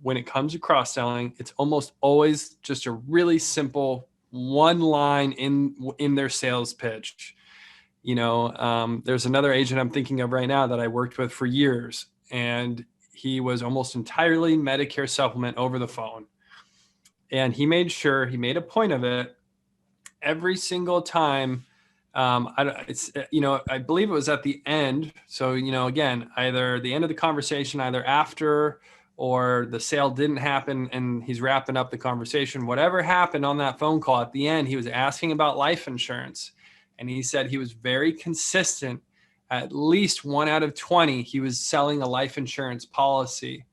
when it comes to cross-selling, it's almost always just a really simple one line in their sales pitch. There's another agent I'm thinking of right now that I worked with for years, and he was almost entirely Medicare supplement over the phone. And he made a point of it every single time. I believe it was at the end. So, again, either the end of the conversation, either after or the sale didn't happen and he's wrapping up the conversation, whatever happened on that phone call at the end, he was asking about life insurance. And he said he was very consistent. At least 1 out of 20, he was selling a life insurance policy.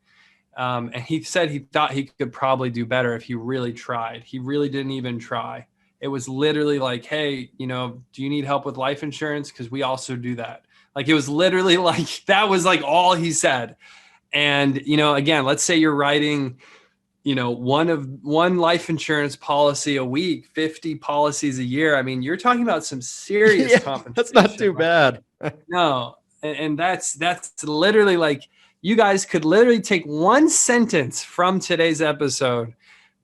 And he said he thought he could probably do better if he really tried. He really didn't even try. It was literally like, hey, do you need help with life insurance? Because we also do that. Like, it was literally like, that was like all he said. And, again, let's say you're writing, one life insurance policy a week, 50 policies a year. I mean, you're talking about some serious compensation. That's not too bad. No. And that's literally like, you guys could literally take one sentence from today's episode,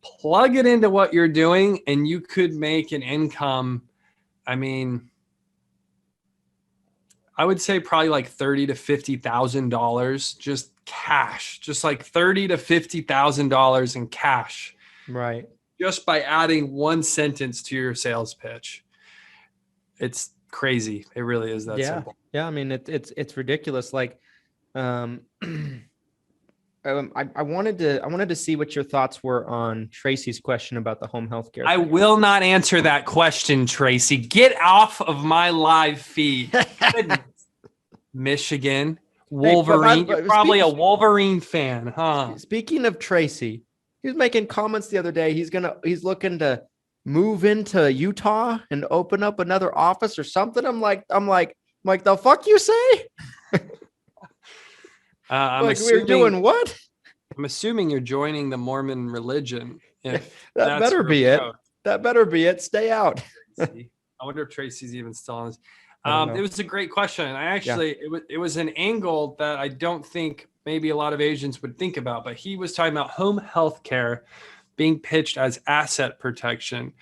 plug it into what you're doing, and you could make an income. I mean, I would say probably like $30,000 to $50,000 just cash, just like $30,000 to $50,000 in cash. Right. Just by adding one sentence to your sales pitch. It's crazy. It really is that simple. Yeah. I mean, it's ridiculous. Like, I wanted to see what your thoughts were on Tracy's question about the home health care. I will not answer that question, Tracy. Get off of my live feed. Michigan, Wolverine. You're probably a Wolverine fan, huh? Speaking of Tracy, he was making comments the other day. He's looking to move into Utah and open up another office or something. I'm like, the fuck you say? We're doing what? I'm assuming you're joining the Mormon religion. That better be it. That better be it. Stay out. I wonder if Tracy's even still on this. It was a great question. It was an angle that I don't think maybe a lot of agents would think about, but he was talking about home health care being pitched as asset protection.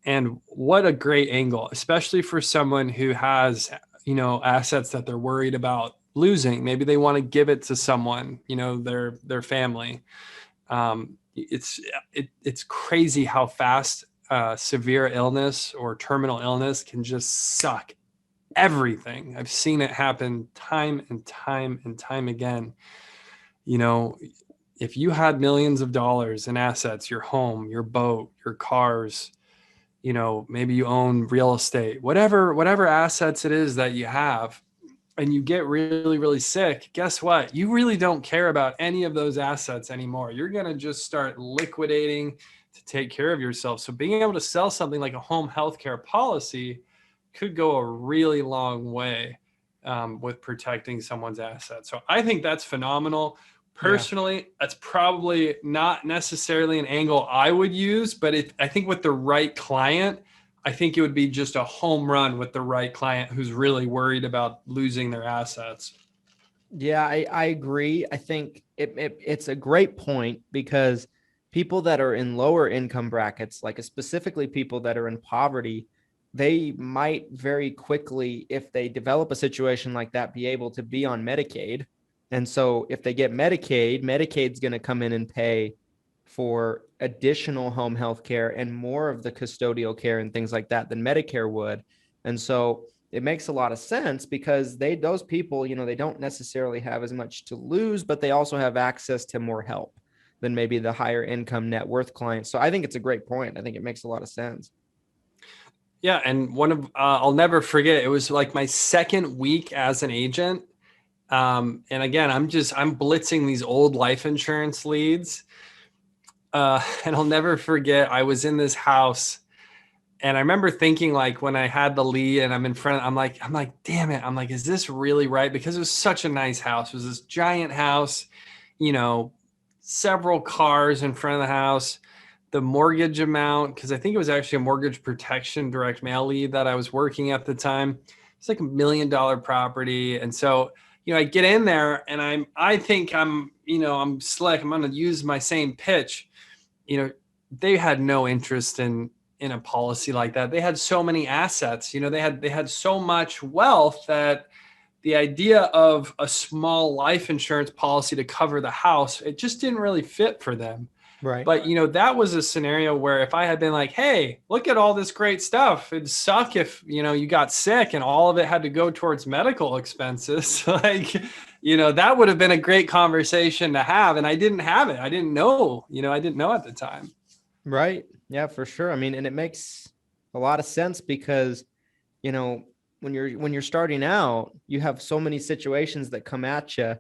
And what a great angle, especially for someone who has, assets that they're worried about losing. Maybe they want to give it to someone, their family. It's crazy how fast severe illness or terminal illness can just suck everything. I've seen it happen time and time and time again. If you had millions of dollars in assets, your home, your boat, your cars, maybe you own real estate, whatever assets it is that you have, and you get really, really sick, guess what? You really don't care about any of those assets anymore. You're going to just start liquidating to take care of yourself. So being able to sell something like a home healthcare policy could go a really long way with protecting someone's assets. So I think that's phenomenal. Personally, that's probably not necessarily an angle I would use, but I think with the right client, I think it would be just a home run with the right client who's really worried about losing their assets. Yeah, I agree. I think it's a great point because people that are in lower income brackets, like specifically people that are in poverty, they might very quickly, if they develop a situation like that, be able to be on Medicaid. And so if they get Medicaid, Medicaid's going to come in and pay for additional home health care and more of the custodial care and things like that than Medicare would. And so it makes a lot of sense because those people, they don't necessarily have as much to lose, but they also have access to more help than maybe the higher income net worth clients. So I think it's a great point. I think it makes a lot of sense. Yeah. And I'll never forget, it was like my second week as an agent. And again, I'm blitzing these old life insurance leads. And I'll never forget, I was in this house And I remember thinking, like, when I had the lead and I'm in front, I'm like, damn it. I'm like, is this really right? Because it was such a nice house. It was this giant house, you know, several cars in front of the house, the mortgage amount, because I think it was actually a mortgage protection direct mail lead that I was working at the time. It's like $1 million property. And so, I get in there and I think I'm slick. I'm going to use my same pitch. They had no interest in a policy like that. They had so many assets, they had so much wealth that the idea of a small life insurance policy to cover the house, it just didn't really fit for them. Right. But, that was a scenario where if I had been like, hey, look at all this great stuff, it'd suck if, you got sick and all of it had to go towards medical expenses. Like, that would have been a great conversation to have. And I didn't have it. I didn't know, I didn't know at the time. Right. Yeah, for sure. I mean, and it makes a lot of sense because, when you're starting out, you have so many situations that come at you,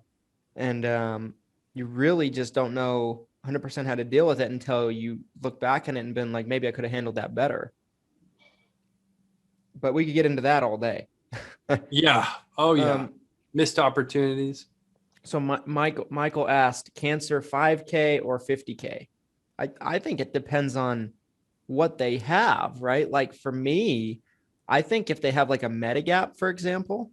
and you really just don't know 100% how to deal with it until you look back on it and been like, maybe I could have handled that better. But we could get into that all day. Yeah. Oh yeah. Missed opportunities. So Michael asked, cancer 5K or 50K? I think it depends on what they have, right? Like for me, I think if they have like a Medigap, for example,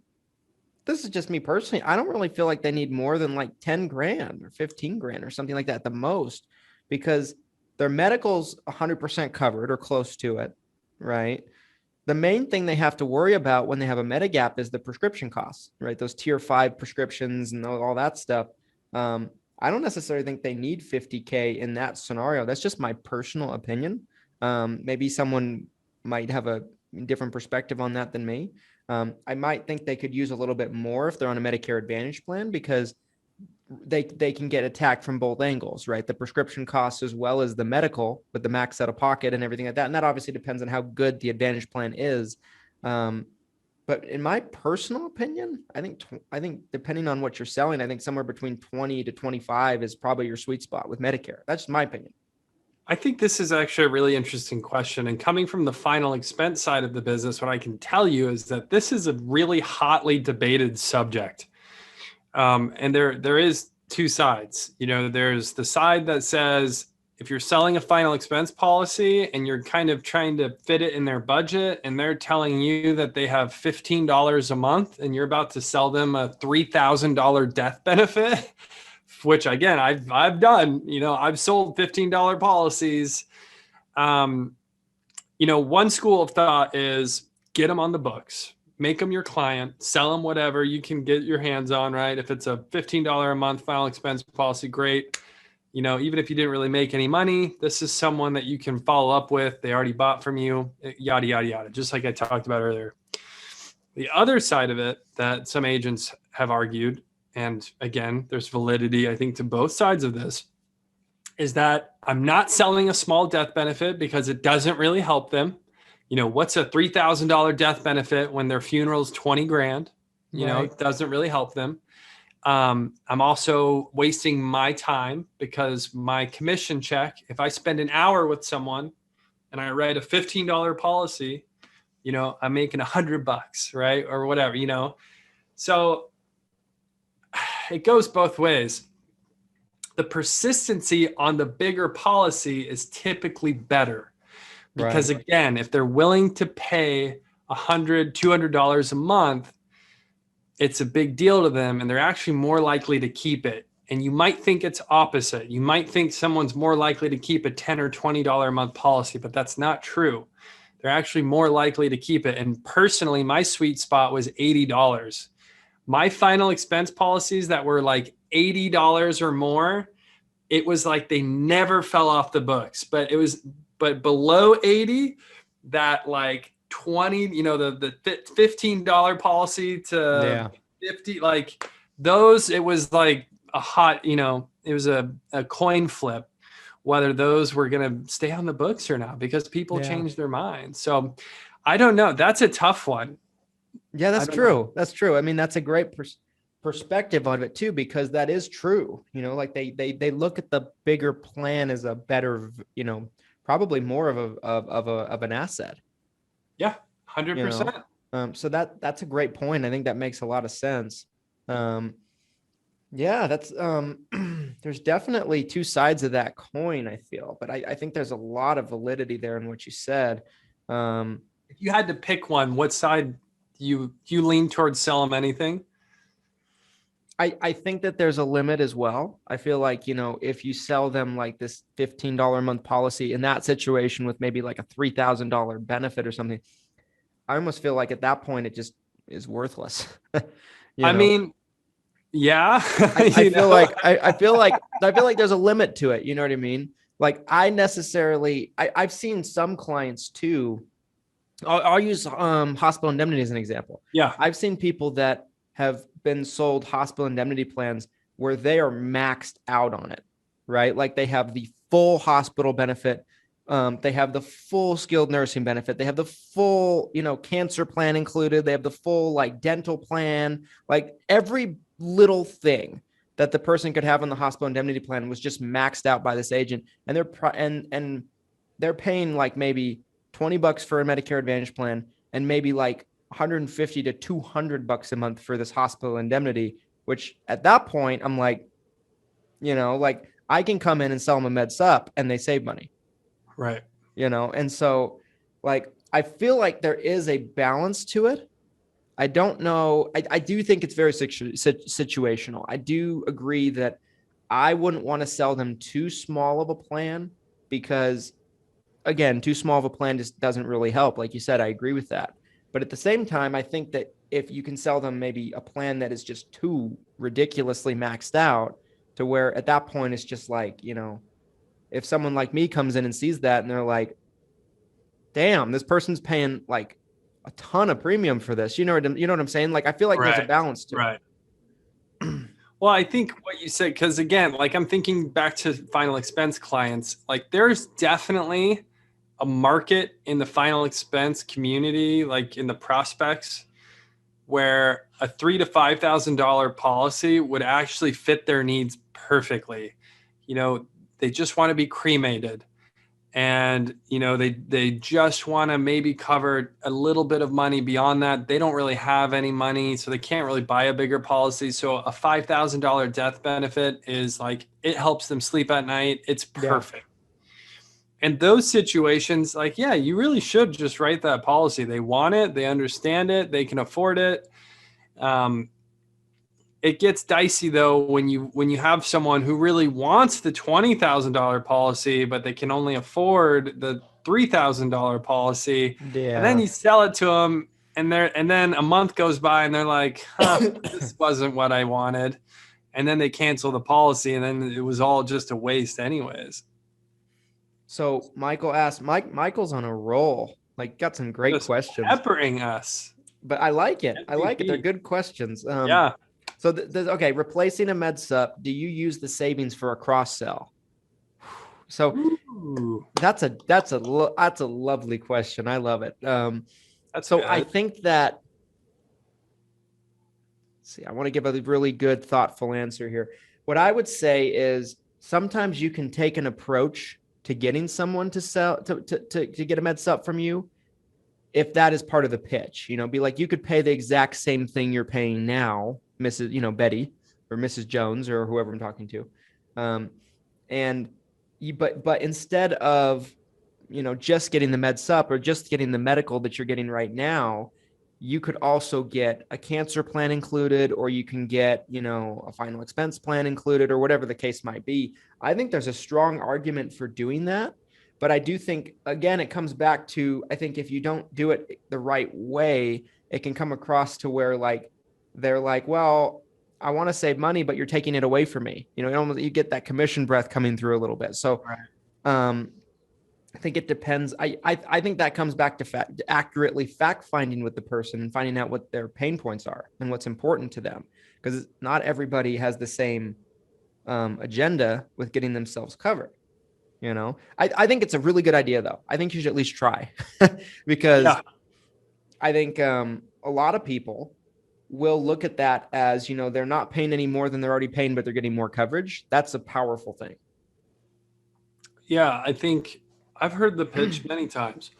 this is just me personally, I don't really feel like they need more than like 10 grand or 15 grand or something like that at the most, because their medical's 100% covered or close to it, right? The main thing they have to worry about when they have a Medigap is the prescription costs, right? Those tier 5 prescriptions and all that stuff. I don't necessarily think they need 50K in that scenario. That's just my personal opinion. Maybe someone might have a different perspective on that than me. I might think they could use a little bit more if they're on a Medicare Advantage plan, because they can get attacked from both angles, right? The prescription costs as well as the medical with the max out of pocket and everything like that. And that obviously depends on how good the Advantage plan is. But in my personal opinion, I think depending on what you're selling, I think somewhere between 20 to 25 is probably your sweet spot with Medicare. That's just my opinion. I think this is actually a really interesting question. And coming from the final expense side of the business, what I can tell you is that this is a really hotly debated subject. And there is two sides. There's the side that says, if you're selling a final expense policy and you're kind of trying to fit it in their budget and they're telling you that they have $15 a month and you're about to sell them a $3,000 death benefit, which again, I've done, I've sold $15 policies. One school of thought is get them on the books, make them your client, sell them whatever you can get your hands on, right? If it's a $15 a month final expense policy, great. Even if you didn't really make any money, this is someone that you can follow up with. They already bought from you, yada, yada, yada, just like I talked about earlier. The other side of it that some agents have argued, and again, there's validity, I think, to both sides of this, is that I'm not selling a small death benefit because it doesn't really help them. What's a $3,000 death benefit when their funeral's 20 grand? Right. It doesn't really help them. I'm also wasting my time because my commission check, if I spend an hour with someone and I write a $15 policy, I'm making $100, right? Or whatever, So it goes both ways. The persistency on the bigger policy is typically better because again, if they're willing to pay $100, $200 a month, it's a big deal to them and they're actually more likely to keep it. And you might think it's opposite. You might think someone's more likely to keep a $10 or $20 a month policy, but that's not true. They're actually more likely to keep it. And personally, my sweet spot was $80. My final expense policies that were like $80 or more, it was like they never fell off the books, but below 80, that like 20, the $15 policy to 50, like those, it was like a hot, it was a coin flip, whether those were going to stay on the books or not, because people change their minds. So I don't know. That's a tough one. Yeah, that's true. That's true. I mean, that's a great perspective on it too, because that is true. Like they look at the bigger plan as a better, probably more of an asset. Yeah, you 100%. know? So that's a great point. I think that makes a lot of sense. Yeah, that's there's definitely two sides of that coin, I feel, but I think there's a lot of validity there in what you said. If you had to pick one, what side you lean towards sell them anything? I think that there's a limit as well. I feel like, if you sell them like this $15 a month policy in that situation with maybe like a $3,000 benefit or something, I almost feel like at that point it just is worthless. I mean, yeah. I feel like I feel like there's a limit to it. You know what I mean? Like I've seen some clients too. I'll use hospital indemnity as an example. Yeah. I've seen people that have been sold hospital indemnity plans where they are maxed out on it, right? Like they have the full hospital benefit. They have the full skilled nursing benefit. They have the full, cancer plan included. They have the full like dental plan, like every little thing that the person could have on the hospital indemnity plan was just maxed out by this agent. And they're paying like maybe $20 for a Medicare Advantage plan and maybe like 150 to 200 bucks a month for this hospital indemnity, which at that point I'm like, like I can come in and sell them a med sup and they save money. Right. And so like, I feel like there is a balance to it. I don't know. I do think it's very situational. I do agree that I wouldn't want to sell them too small of a plan because, again, too small of a plan just doesn't really help. Like you said, I agree with that. But at the same time, I think that if you can sell them maybe a plan that is just too ridiculously maxed out to where at that point it's just like, if someone like me comes in and sees that and they're like, damn, this person's paying like a ton of premium for this. You know what I'm saying? Like, I feel like there's a balance to it. Right. Well, I think what you said, because again, like I'm thinking back to final expense clients, like there's definitely a market in the final expense community, like in the prospects, where a $3,000 to $5,000 policy would actually fit their needs perfectly. They just want to be cremated. And, they just want to maybe cover a little bit of money beyond that. They don't really have any money, so they can't really buy a bigger policy. So a $5,000 death benefit is like, it helps them sleep at night. It's perfect. Yeah. And those situations, like, yeah, you really should just write that policy. They want it. They understand it. They can afford it. It gets dicey though when you have someone who really wants the $20,000 policy, but they can only afford the $3,000 policy. Yeah. And then you sell it to them, and then a month goes by, and they're like, "This wasn't what I wanted," and then they cancel the policy, and then it was all just a waste, anyways. So Michael asked, Michael's on a roll. Like, got some great questions. Peppering us, but I like it. MVP. I like it. They're good questions. Yeah. So okay, replacing a med sup, do you use the savings for a cross sell? So ooh, that's a lovely question. I love it. So good. I think that, I want to give a really good, thoughtful answer here. What I would say is sometimes you can take an approach to getting someone to sell to get a med sup from you, if that is part of the pitch. Be like, you could pay the exact same thing you're paying now, Mrs. Betty or Mrs. Jones or whoever I'm talking to. But instead of, just getting the med sup or just getting the medical that you're getting right now, you could also get a cancer plan included, or you can get, a final expense plan included, or whatever the case might be. I think there's a strong argument for doing that. But I do think, again, it comes back to, I think if you don't do it the right way, it can come across to where like, they're like, well, I want to save money, but you're taking it away from me. You get that commission breath coming through a little bit. So I think it depends. I think that comes back to accurately fact finding with the person and finding out what their pain points are and what's important to them. Because not everybody has the same agenda with getting themselves covered. I think it's a really good idea, though. I think you should at least try because I think a lot of people will look at that as, they're not paying any more than they're already paying, but they're getting more coverage. That's a powerful thing. Yeah, I think I've heard the pitch many times.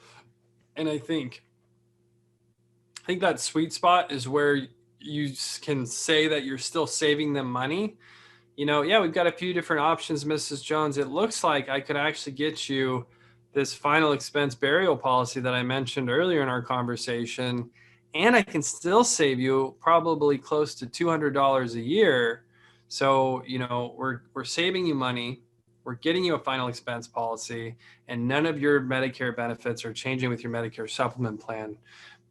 And I think I think that sweet spot is where you can say that you're still saving them money. Yeah, we've got a few different options, Mrs. Jones. It looks like I could actually get you this final expense burial policy that I mentioned earlier in our conversation, and I can still save you probably close to $200 a year. So, we're saving you money. We're getting you a final expense policy, and none of your Medicare benefits are changing with your Medicare supplement plan.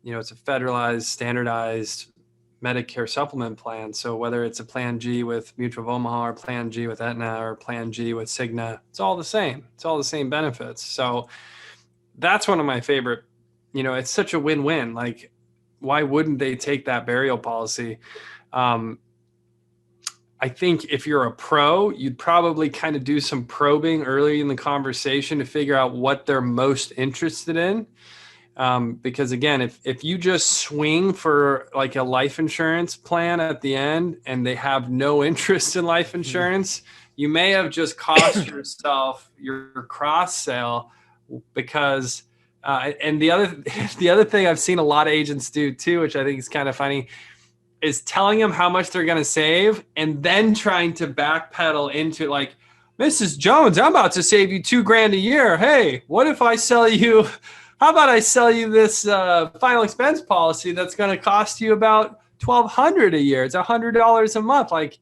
It's a federalized, standardized Medicare supplement plan. So whether it's a Plan G with Mutual of Omaha or Plan G with Aetna or Plan G with Cigna, it's all the same. It's all the same benefits. So that's one of my favorite. It's such a win-win. Like, why wouldn't they take that burial policy? I think if you're a pro, you'd probably kind of do some probing early in the conversation to figure out what they're most interested in. Because again, if you just swing for like a life insurance plan at the end and they have no interest in life insurance, you may have just cost yourself your cross sale. Because and the other thing I've seen a lot of agents do too, which I think is kind of funny, is telling them how much they're going to save and then trying to backpedal into like, Mrs. Jones, I'm about to save you $2,000 a year. Hey, what if I sell you? How about I sell you this final expense policy that's going to cost you about $1,200 a year? It's $100 a month. Like,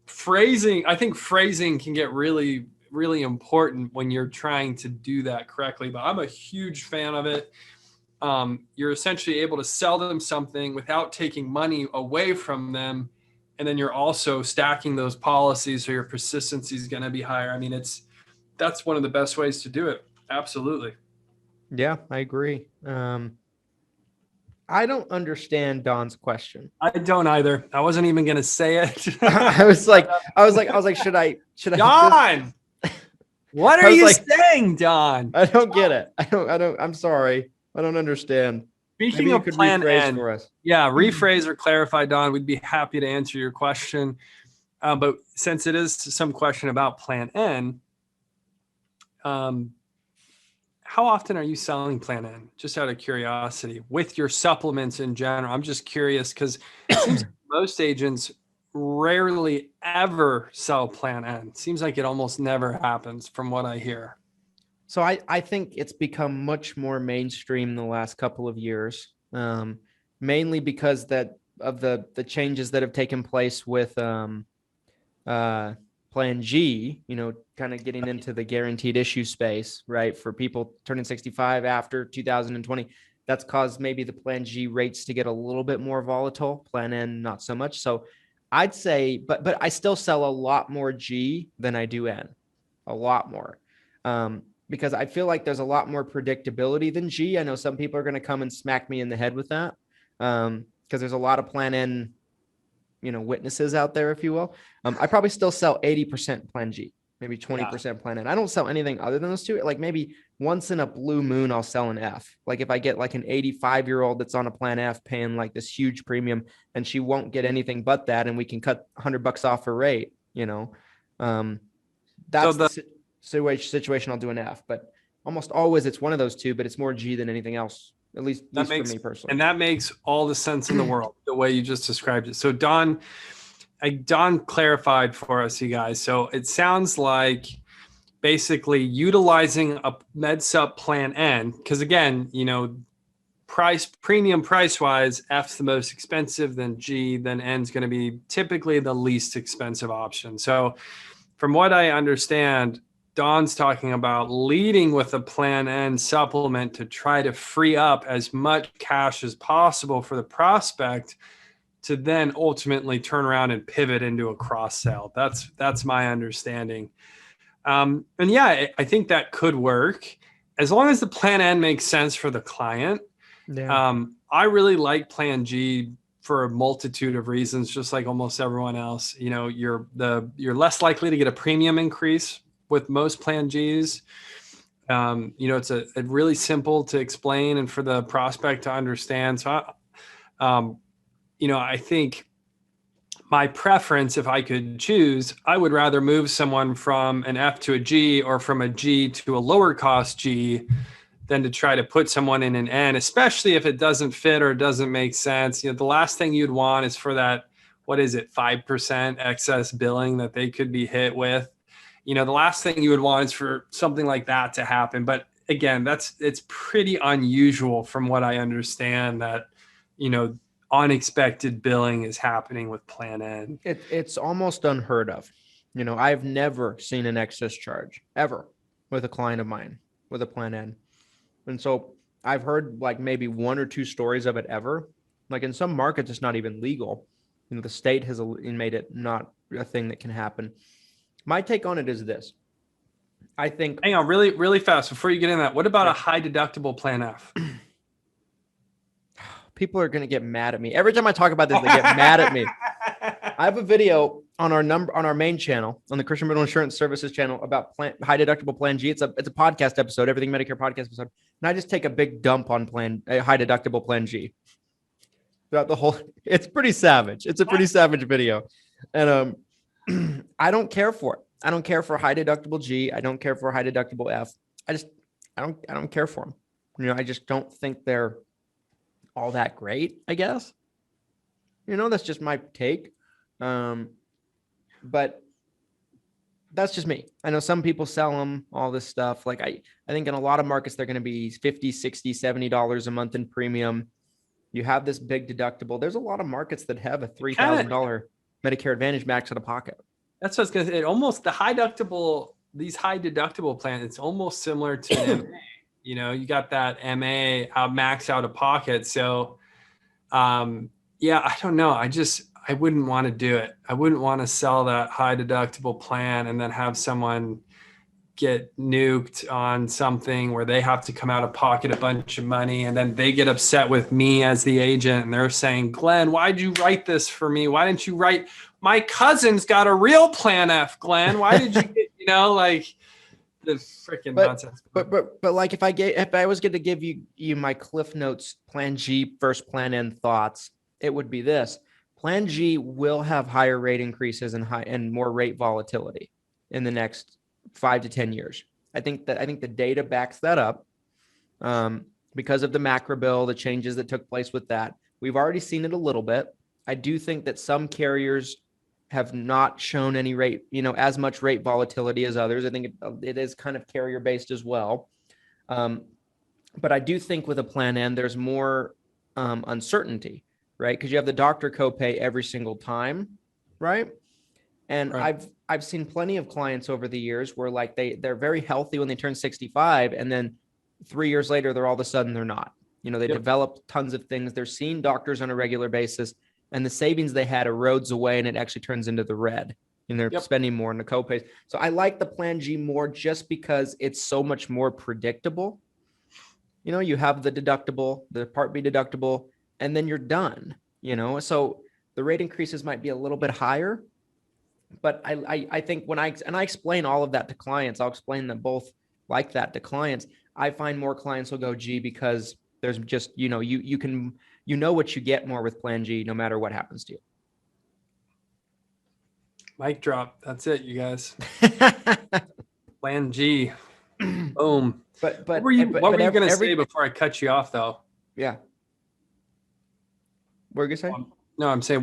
phrasing, I think phrasing can get really, really important when you're trying to do that correctly. But I'm a huge fan of it. You're essentially able to sell them something without taking money away from them. And then you're also stacking those policies so your persistency is going to be higher. I mean, that's one of the best ways to do it. Absolutely. Yeah, I agree. I don't understand Don's question. I don't either. I wasn't even going to say it. I was like, should I? Don, what are you saying, Don? I don't get it. I'm sorry. I don't understand. Speaking of Plan N, rephrase or clarify, Don. We'd be happy to answer your question. But since it is some question about Plan N, how often are you selling Plan N? Just out of curiosity, with your supplements in general. I'm just curious because it seems like most agents rarely ever sell Plan N. Seems like it almost never happens from what I hear. So I think it's become much more mainstream in the last couple of years, mainly because of the changes that have taken place with Plan G, kind of getting into the guaranteed issue space, right? For people turning 65 after 2020, that's caused maybe the Plan G rates to get a little bit more volatile. Plan N, not so much. So I'd say, but I still sell a lot more G than I do N, a lot more. Because I feel like there's a lot more predictability than G. I know some people are going to come and smack me in the head with that. Because there's a lot of Plan N, witnesses out there, if you will. I probably still sell 80% Plan G, maybe 20% Plan N. I don't sell anything other than those two. Like maybe once in a blue moon, I'll sell an F. Like if I get like an 85-year-old that's on a Plan F paying like this huge premium and she won't get anything but that, and we can cut $100 off her rate, that's the situation. I'll do an F, but almost always it's one of those two, but it's more G than anything else. At least for me personally. And that makes all the sense in the world, the way you just described it. So Don clarified for us, you guys. So it sounds like basically utilizing a MedSup Plan N, because again, premium price wise, F's the most expensive, then G, then N's going to be typically the least expensive option. So from what I understand, Don's talking about leading with a Plan N supplement to try to free up as much cash as possible for the prospect to then ultimately turn around and pivot into a cross sell. That's my understanding. And yeah, I think that could work as long as the Plan N makes sense for the client. Yeah. I really like Plan G for a multitude of reasons, just like almost everyone else. You're less likely to get a premium increase with most Plan Gs. It's a really simple to explain and for the prospect to understand. So, I think my preference, if I could choose, I would rather move someone from an F to a G or from a G to a lower cost G than to try to put someone in an N, especially if it doesn't fit or doesn't make sense. The last thing you'd want is for that, 5% excess billing that they could be hit with. The last thing you would want is for something like that to happen. But again, it's pretty unusual from what I understand that, unexpected billing is happening with Plan N. It's almost unheard of. I've never seen an excess charge ever with a client of mine with a Plan N. And so I've heard like maybe one or two stories of it ever. Like in some markets, it's not even legal. The state has made it not a thing that can happen. My take on it is this. I think. Hang on, really, really fast before you get in that. What about a high deductible Plan F? People are going to get mad at me. Every time I talk about this, they get mad at me. I have a video on our main channel, on the Christian Brindle Insurance Services channel, about high deductible Plan G. It's a podcast episode, Everything Medicare Podcast episode. And I just take a big dump on high deductible Plan G. Throughout the whole, it's pretty savage. It's a pretty savage video. And I don't care for it. I don't care for high deductible G. I don't care for high deductible F. I don't care for them. I just don't think they're all that great, I guess. That's just my take. But that's just me. I know some people sell them, all this stuff. Like I think in a lot of markets, they're going to be $50, $60, $70 a month in premium. You have this big deductible. There's a lot of markets that have a $3,000 Medicare Advantage max out of pocket. That's what I was going to say. These high deductible plans, it's almost similar to an MA. You got that MA max out of pocket. So, I don't know. I wouldn't want to do it. I wouldn't want to sell that high deductible plan and then have someone get nuked on something where they have to come out of pocket a bunch of money, and then they get upset with me as the agent, and they're saying, Glenn, why'd you write this for me? Why didn't you write, my cousin's got a real Plan F, Glenn? Why did you get, like the freaking nonsense. But like if I was going to give you my Cliff Notes Plan G first Plan N thoughts, it would be this. Plan G will have higher rate increases and more rate volatility in the next 5 to 10 years. I think the data backs that up because of the macro bill, the changes that took place with that. We've already seen it a little bit. I do think that some carriers have not shown any rate, as much rate volatility as others. I think it is kind of carrier based as well. But I do think with a Plan N, there's more uncertainty, right? Because you have the doctor copay every single time, right? And right. I've seen plenty of clients over the years where like they're very healthy when they turn 65, and then 3 years later, they're all of a sudden they're not. They develop tons of things. They're seeing doctors on a regular basis, and the savings they had erodes away, and it actually turns into the red. And they're spending more on the copays. So I like the Plan G more just because it's so much more predictable. You have the deductible, the Part B deductible, and then you're done. So the rate increases might be a little bit higher. But I think when I explain all of that to clients, I'll explain them both like that to clients. I find more clients will go G because there's just, you can what you get more with Plan G no matter what happens to you. Mic drop. That's it, you guys. Plan G. Boom. But what were you going to say before I cut you off though? Yeah. What were you going to say? No, I'm saying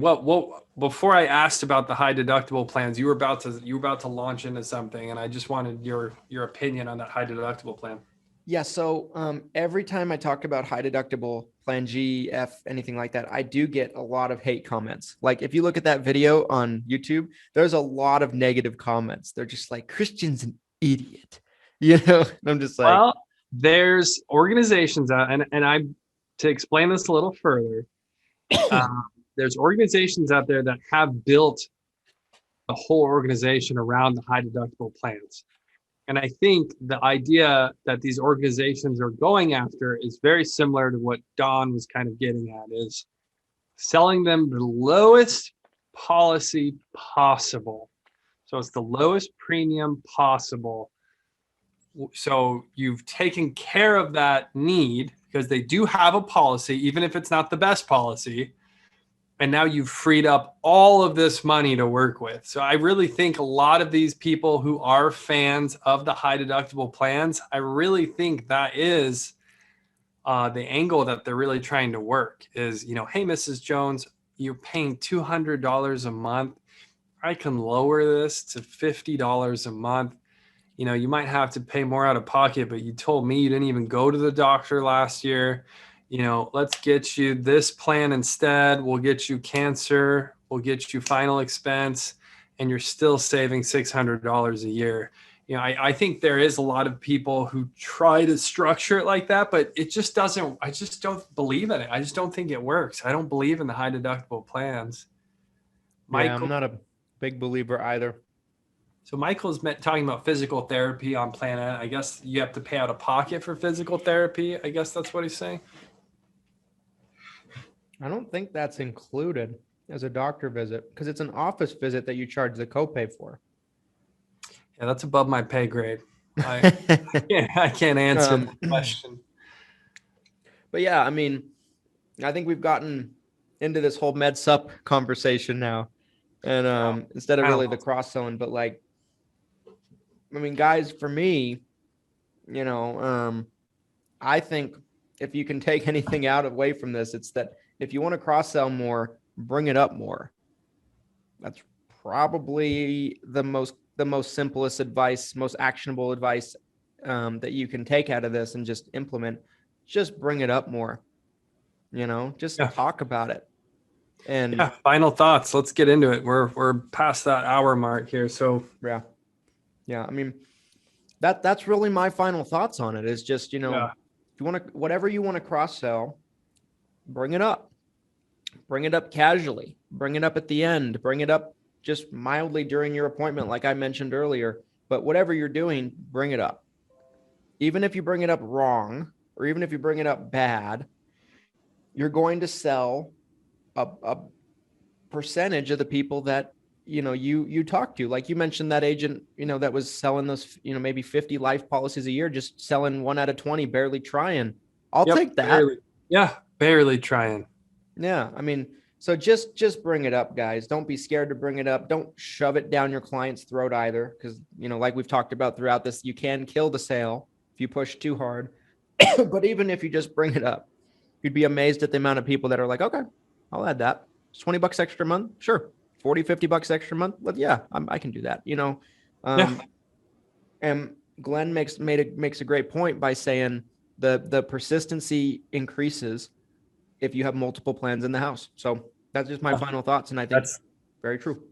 before I asked about the high deductible plans, you were about to launch into something, and I just wanted your opinion on that high deductible plan. Yeah. So every time I talk about high deductible Plan G, F, anything like that, I do get a lot of hate comments. Like if you look at that video on YouTube, there's a lot of negative comments. They're just like, Christian's an idiot. And I'm just like, well, there's organizations out, and to explain this a little further, there's organizations out there that have built a whole organization around the high deductible plans. And I think the idea that these organizations are going after is very similar to what Don was kind of getting at, is selling them the lowest policy possible. So it's the lowest premium possible. So you've taken care of that need because they do have a policy, even if it's not the best policy. And now you've freed up all of this money to work with. So I really think a lot of these people who are fans of the high deductible plans, I really think that is the angle that they're really trying to work is, hey, Mrs. Jones, you're paying $200 a month. I can lower this to $50 a month. You might have to pay more out of pocket, but you told me you didn't even go to the doctor last year. Let's get you this plan instead. We'll get you cancer. We'll get you final expense, and you're still saving $600 a year. I think there is a lot of people who try to structure it like that, but it just doesn't. I just don't believe in it. I just don't think it works. I don't believe in the high deductible plans. Yeah, I'm not a big believer either. So Michael's talking about physical therapy on Plan A. I guess you have to pay out of pocket for physical therapy. I guess that's what he's saying. I don't think that's included as a doctor visit because it's an office visit that you charge the copay for. Yeah, that's above my pay grade. I can't answer the question. But yeah, I mean, I think we've gotten into this whole med sup conversation now. And instead of really the cross-selling, but like, I mean, guys, for me, I think if you can take anything away from this, it's that if you want to cross-sell more, bring it up more. That's probably the most simplest advice, most actionable advice that you can take out of this and just implement. Just bring it up more, talk about it. And final thoughts. Let's get into it. We're past that hour mark here. So yeah. I mean, that's really my final thoughts on it is just, if you want to, whatever you want to cross sell, bring it up casually, bring it up at the end, bring it up just mildly during your appointment, like I mentioned earlier, but whatever you're doing, bring it up. Even if you bring it up wrong, or even if you bring it up bad, you're going to sell a percentage of the people that, you talk to. Like you mentioned that agent, that was selling those, maybe 50 life policies a year, just selling 1 out of 20, barely trying. I'll take that. Barely trying. Yeah. I mean, so just bring it up, guys. Don't be scared to bring it up. Don't shove it down your client's throat either. Cause like we've talked about throughout this, you can kill the sale if you push too hard, but even if you just bring it up, you'd be amazed at the amount of people that are like, okay, I'll add that. It's $20 extra a month. Sure. $40-$50 extra a month. But yeah, I can do that, And Glenn makes a great point by saying the persistency increases if you have multiple plans in the house. So that's just my final thoughts. And I think that's very true.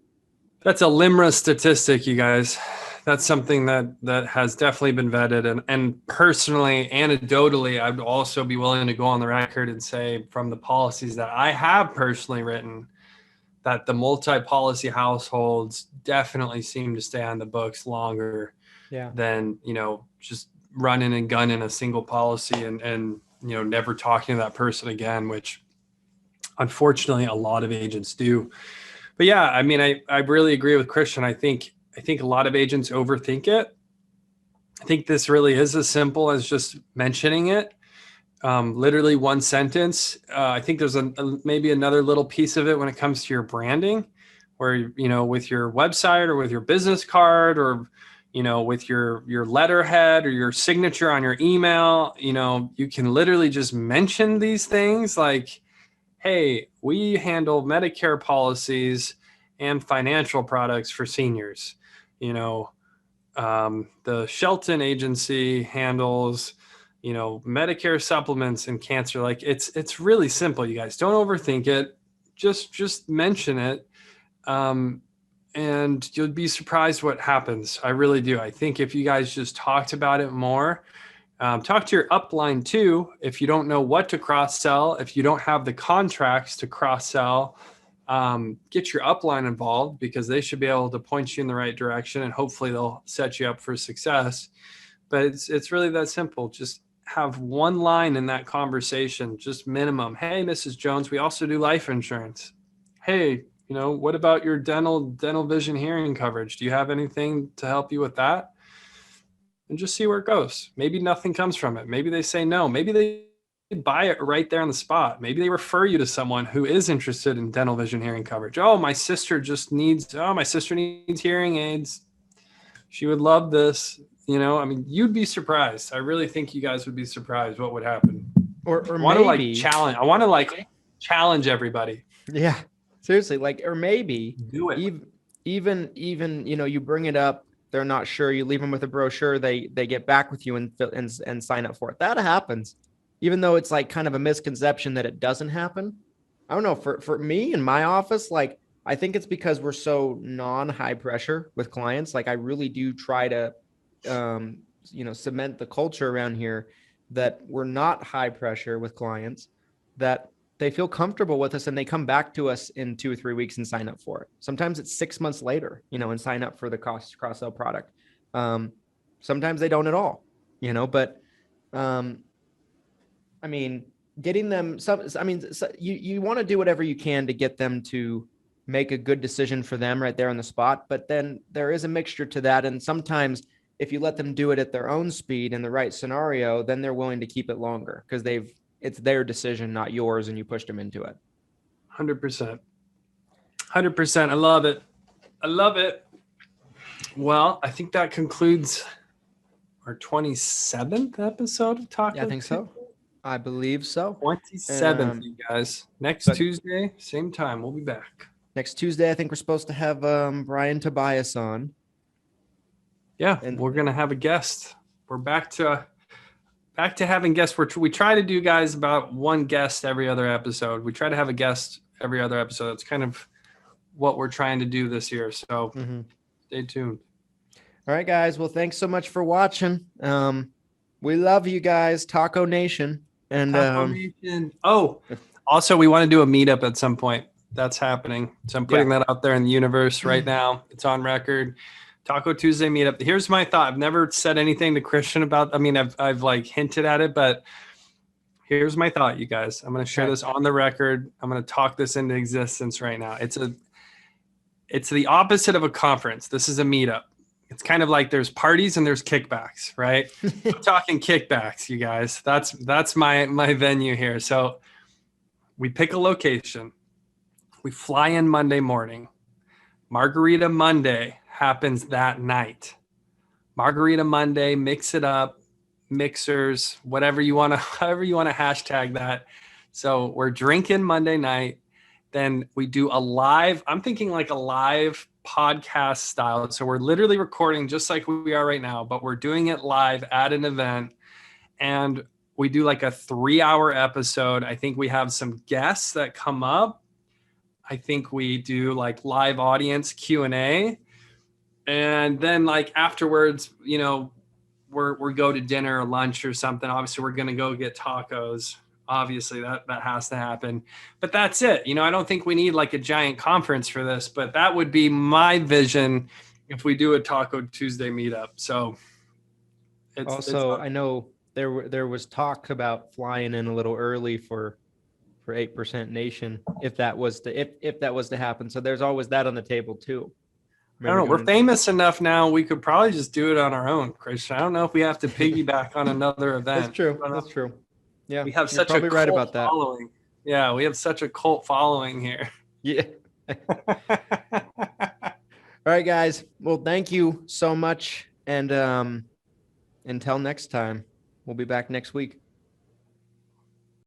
That's a LIMRA statistic, you guys. That's something that has definitely been vetted. And personally, anecdotally, I'd also be willing to go on the record and say from the policies that I have personally written, that the multi-policy households definitely seem to stay on the books longer than, just running and gunning a single policy and never talking to that person again, which unfortunately a lot of agents do. But yeah, I mean, I really agree with Christian. I think a lot of agents overthink it. I think this really is as simple as just mentioning it. Literally one sentence. I think there's maybe another little piece of it when it comes to your branding, where, with your website or with your business card or, with your letterhead or your signature on your email, you can literally just mention these things like, hey, we handle Medicare policies and financial products for seniors. The Shelton agency handles, Medicare supplements and cancer. Like it's really simple, you guys. Don't overthink it. Just mention it. And you'll be surprised what happens. I really do. I think if you guys just talked about it more, talk to your upline too. If you don't know what to cross sell, if you don't have the contracts to cross sell, get your upline involved because they should be able to point you in the right direction and hopefully they'll set you up for success. But it's really that simple. Just have one line in that conversation, just minimum. Hey, Mrs. Jones, we also do life insurance. Hey, what about your dental vision hearing coverage? Do you have anything to help you with that? And just see where it goes. Maybe nothing comes from it. Maybe they say no. Maybe they buy it right there on the spot. Maybe they refer you to someone who is interested in dental vision hearing coverage. Oh, my sister needs hearing aids. She would love this. You'd be surprised. I really think you guys would be surprised what would happen. or I want to maybe challenge. I want to challenge everybody. Yeah, seriously. Like, or maybe Do it. even, you bring it up, they're not sure. You leave them with a brochure. They get back with you and sign up for it. That happens, even though it's like kind of a misconception that it doesn't happen. I don't know. For me in my office, like, I think it's because we're so non-high pressure with clients. Like, I really do try to, cement the culture around here that we're not high pressure with clients, that they feel comfortable with us and they come back to us in 2 or 3 weeks and sign up for it. Sometimes it's 6 months later, and sign up for the cross-sell product. Sometimes they don't at all, but, I mean, getting them you want to do whatever you can to get them to make a good decision for them right there on the spot. But then there is a mixture to that. And sometimes if you let them do it at their own speed in the right scenario, then they're willing to keep it longer because it's their decision, not yours. And you pushed them into it. 100%. 100%. I love it. I love it. Well, I think that concludes our 27th episode of Taco. Yeah, I think so. I believe so. 27th, you guys. Next Tuesday, same time, we'll be back. Next Tuesday, I think we're supposed to have Brian Tobias on. Yeah, and we're gonna have a guest. We're back to having guests. We try to do, guys, about one guest every other episode. We try to have a guest every other episode. It's kind of what we're trying to do this year. So Stay tuned. All right, guys. Well, thanks so much for watching. We love you guys, Taco Nation. And also, we want to do a meetup at some point. That's happening. So I'm putting that out there in the universe right now. It's on record. Taco Tuesday meetup. Here's my thought. I've never said anything to Christian about. I mean, I've hinted at it, but here's my thought, you guys. I'm going to share this on the record. I'm going to talk this into existence right now. It's the opposite of a conference. This is a meetup. It's kind of like there's parties and there's kickbacks, right? I'm talking kickbacks, you guys. That's my venue here. So we pick a location. We fly in Monday morning. Margarita Monday happens that night. Margarita Monday, mix it up, mixers, however you want to hashtag that. So we're drinking Monday night. Then we do a live, I'm thinking like a live podcast style. So we're literally recording just like we are right now, but we're doing it live at an event. And we do like a 3-hour episode. I think we have some guests that come up. I think we do like live audience Q&A. And then like afterwards, we go to dinner or lunch or something. Obviously, we're going to go get tacos. Obviously, that has to happen. But that's it. I don't think we need like a giant conference for this, but that would be my vision if we do a Taco Tuesday meetup. So I know there was talk about flying in a little early for 8% Nation if that was to happen. So there's always that on the table too. I don't know. We're famous enough now. We could probably just do it on our own, Christian. I don't know if we have to piggyback on another event. That's true. Yeah, we have such a cult right about that. Following. Yeah, we have such a cult following here. Yeah. All right, guys. Well, thank you so much. And until next time, we'll be back next week.